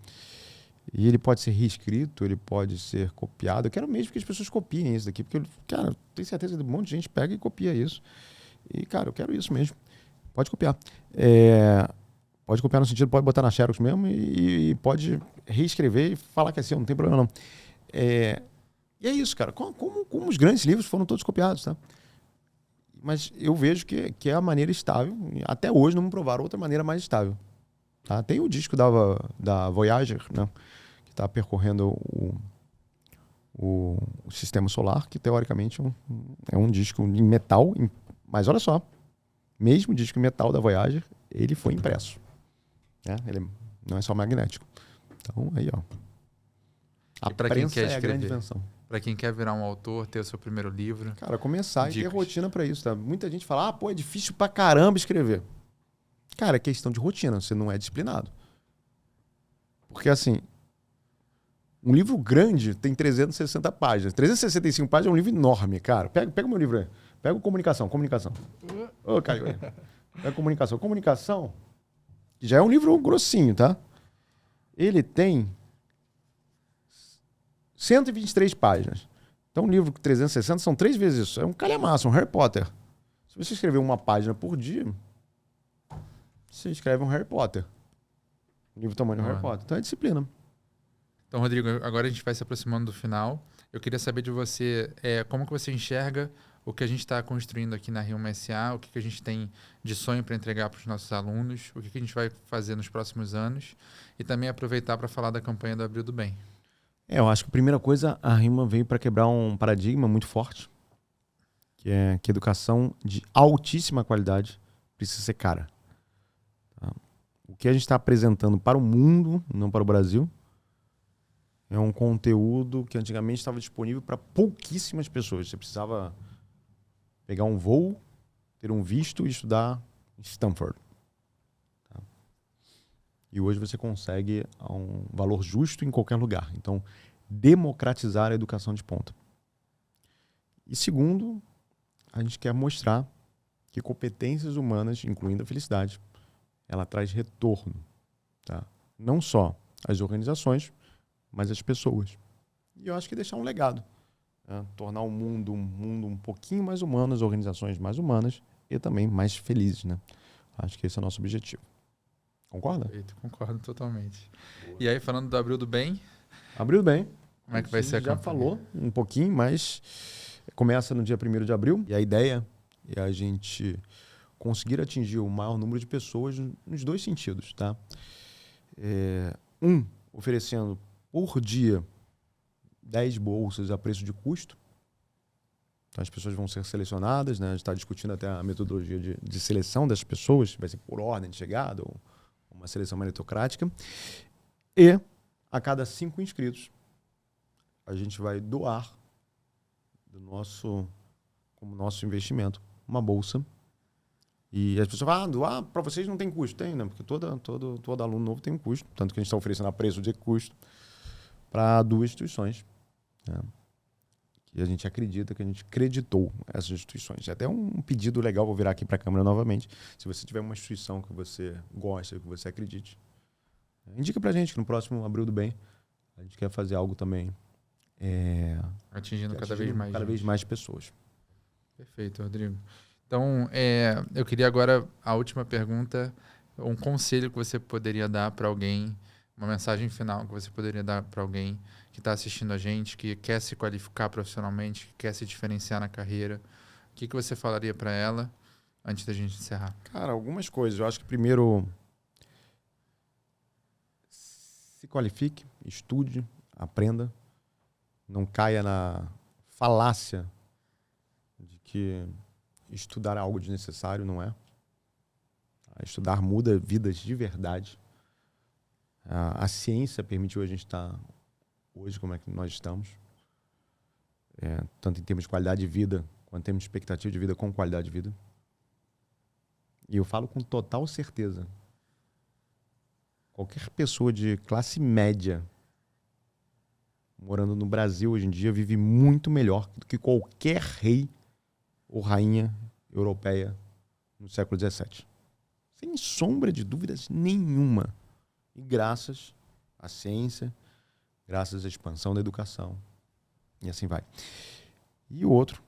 E ele pode ser reescrito, ele pode ser copiado. Eu quero mesmo que as pessoas copiem isso daqui, porque, cara, eu tenho certeza que um monte de gente pega e copia isso. E, cara, eu quero isso mesmo. Pode copiar. Pode copiar no sentido, pode botar na Xerox mesmo e pode reescrever e falar que é seu, não tem problema não. E é isso, cara. Como os grandes livros foram todos copiados, tá? Mas eu vejo que é a maneira estável. Até hoje não me provaram outra maneira mais estável. Tá? Tem o disco da Voyager, né? Que está percorrendo o sistema solar, que teoricamente é um disco em metal. Mas olha só, mesmo disco em metal da Voyager, ele foi impresso. Né? Ele não é só magnético. Então, aí, ó. A prensa é a grande invenção. Para quem quer virar um autor, ter o seu primeiro livro. Cara, começar e ter rotina para isso, tá? Muita gente fala, é difícil pra caramba escrever. Cara, é questão de rotina, você não é disciplinado. Porque, assim, um livro grande tem 360 páginas. 365 páginas é um livro enorme, cara. Pega o meu livro aí. Pega o Comunicação. Ô, Caio. Pega Comunicação. Comunicação, que já é um livro grossinho, tá? Ele tem 123 páginas. Então, um livro com 360 são 3 vezes isso. É um calhamaço, um Harry Potter. Se você escrever uma página por dia, você escreve um Harry Potter. Um livro tamanho Harry Potter. Então, é disciplina. Então, Rodrigo, agora a gente vai se aproximando do final. Eu queria saber de você, como que você enxerga o que a gente está construindo aqui na Rio SA, o que a gente tem de sonho para entregar para os nossos alunos, o que a gente vai fazer nos próximos anos e também aproveitar para falar da campanha do Abril do Bem. Eu acho que a primeira coisa, a RIMA veio para quebrar um paradigma muito forte, que é que a educação de altíssima qualidade precisa ser cara. Tá? O que a gente está apresentando para o mundo, não para o Brasil, é um conteúdo que antigamente estava disponível para pouquíssimas pessoas. Você precisava pegar um voo, ter um visto e estudar em Stanford. Tá? E hoje você consegue a um valor justo em qualquer lugar. Então, democratizar a educação de ponta. E segundo, a gente quer mostrar que competências humanas, incluindo a felicidade, ela traz retorno, tá? Não só às organizações, mas às pessoas. E eu acho que deixar um legado, né? Tornar o mundo um pouquinho mais humano, as organizações mais humanas e também mais felizes, né? Acho que esse é o nosso objetivo. Concorda? Perfeito, concordo totalmente. E aí, falando do Abril do Bem, Abril bem. como é que vai ser a Já campanha? falou um pouquinho, mas começa no dia 1º de abril. E a ideia é a gente conseguir atingir o maior número de pessoas nos 2 sentidos, tá? Oferecendo por dia 10 bolsas a preço de custo. Então as pessoas vão ser selecionadas, né? A gente está discutindo até a metodologia de seleção das pessoas, vai ser por ordem de chegada ou uma seleção meritocrática. E a cada 5 inscritos, a gente vai doar como nosso investimento uma bolsa. E as pessoas falam, doar para vocês não tem custo. Tem, né? Porque todo aluno novo tem um custo. Tanto que a gente está oferecendo a preço de custo para 2 instituições. Né? E a gente acredita que a gente creditou essas instituições. É até um pedido legal, vou virar aqui para a câmera novamente. Se você tiver uma instituição que você gosta, que você acredite, indica para a gente que no próximo Abril do Bem a gente quer fazer algo também Atingindo cada vez mais pessoas. Perfeito, Rodrigo. Então, eu queria agora a última pergunta, um conselho que você poderia dar para alguém, uma mensagem final que você poderia dar para alguém que está assistindo a gente, que quer se qualificar profissionalmente, que quer se diferenciar na carreira. O que você falaria para ela antes da gente encerrar? Cara, algumas coisas. Eu acho que primeiro se qualifique, estude, aprenda. Não caia na falácia de que estudar é algo desnecessário, não é. Estudar muda vidas de verdade. A ciência permitiu a gente estar hoje como é que nós estamos. Tanto em termos de qualidade de vida, quanto em termos de expectativa de vida com qualidade de vida. E eu falo com total certeza. Qualquer pessoa de classe média morando no Brasil hoje em dia vive muito melhor do que qualquer rei ou rainha europeia no século XVII. Sem sombra de dúvidas nenhuma. E graças à ciência, graças à expansão da educação. E assim vai. E o outro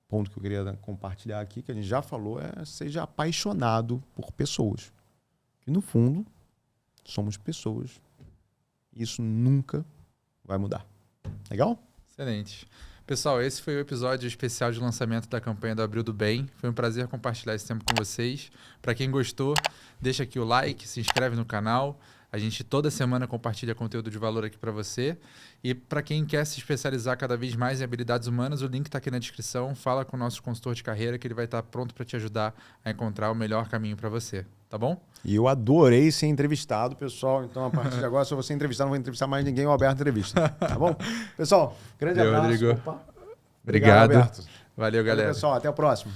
ponto que eu queria compartilhar aqui, que a gente já falou, seja apaixonado por pessoas. Que no fundo, somos pessoas. E isso nunca vai mudar. Legal? Excelente. Pessoal, esse foi o episódio especial de lançamento da campanha do Abril do Bem. Foi um prazer compartilhar esse tempo com vocês. Para quem gostou, deixa aqui o like, se inscreve no canal. A gente toda semana compartilha conteúdo de valor aqui para você. E para quem quer se especializar cada vez mais em habilidades humanas, o link está aqui na descrição. Fala com o nosso consultor de carreira que ele vai estar pronto para te ajudar a encontrar o melhor caminho para você. Tá bom? E eu adorei ser entrevistado, pessoal. Então, a partir de agora, se eu vou ser entrevistado, não vou entrevistar mais ninguém, o Alberto entrevista. Tá bom? Pessoal, grande abraço. Rodrigo. Opa. Obrigado. Alberto. Valeu, galera. Valeu, pessoal. Até o próximo.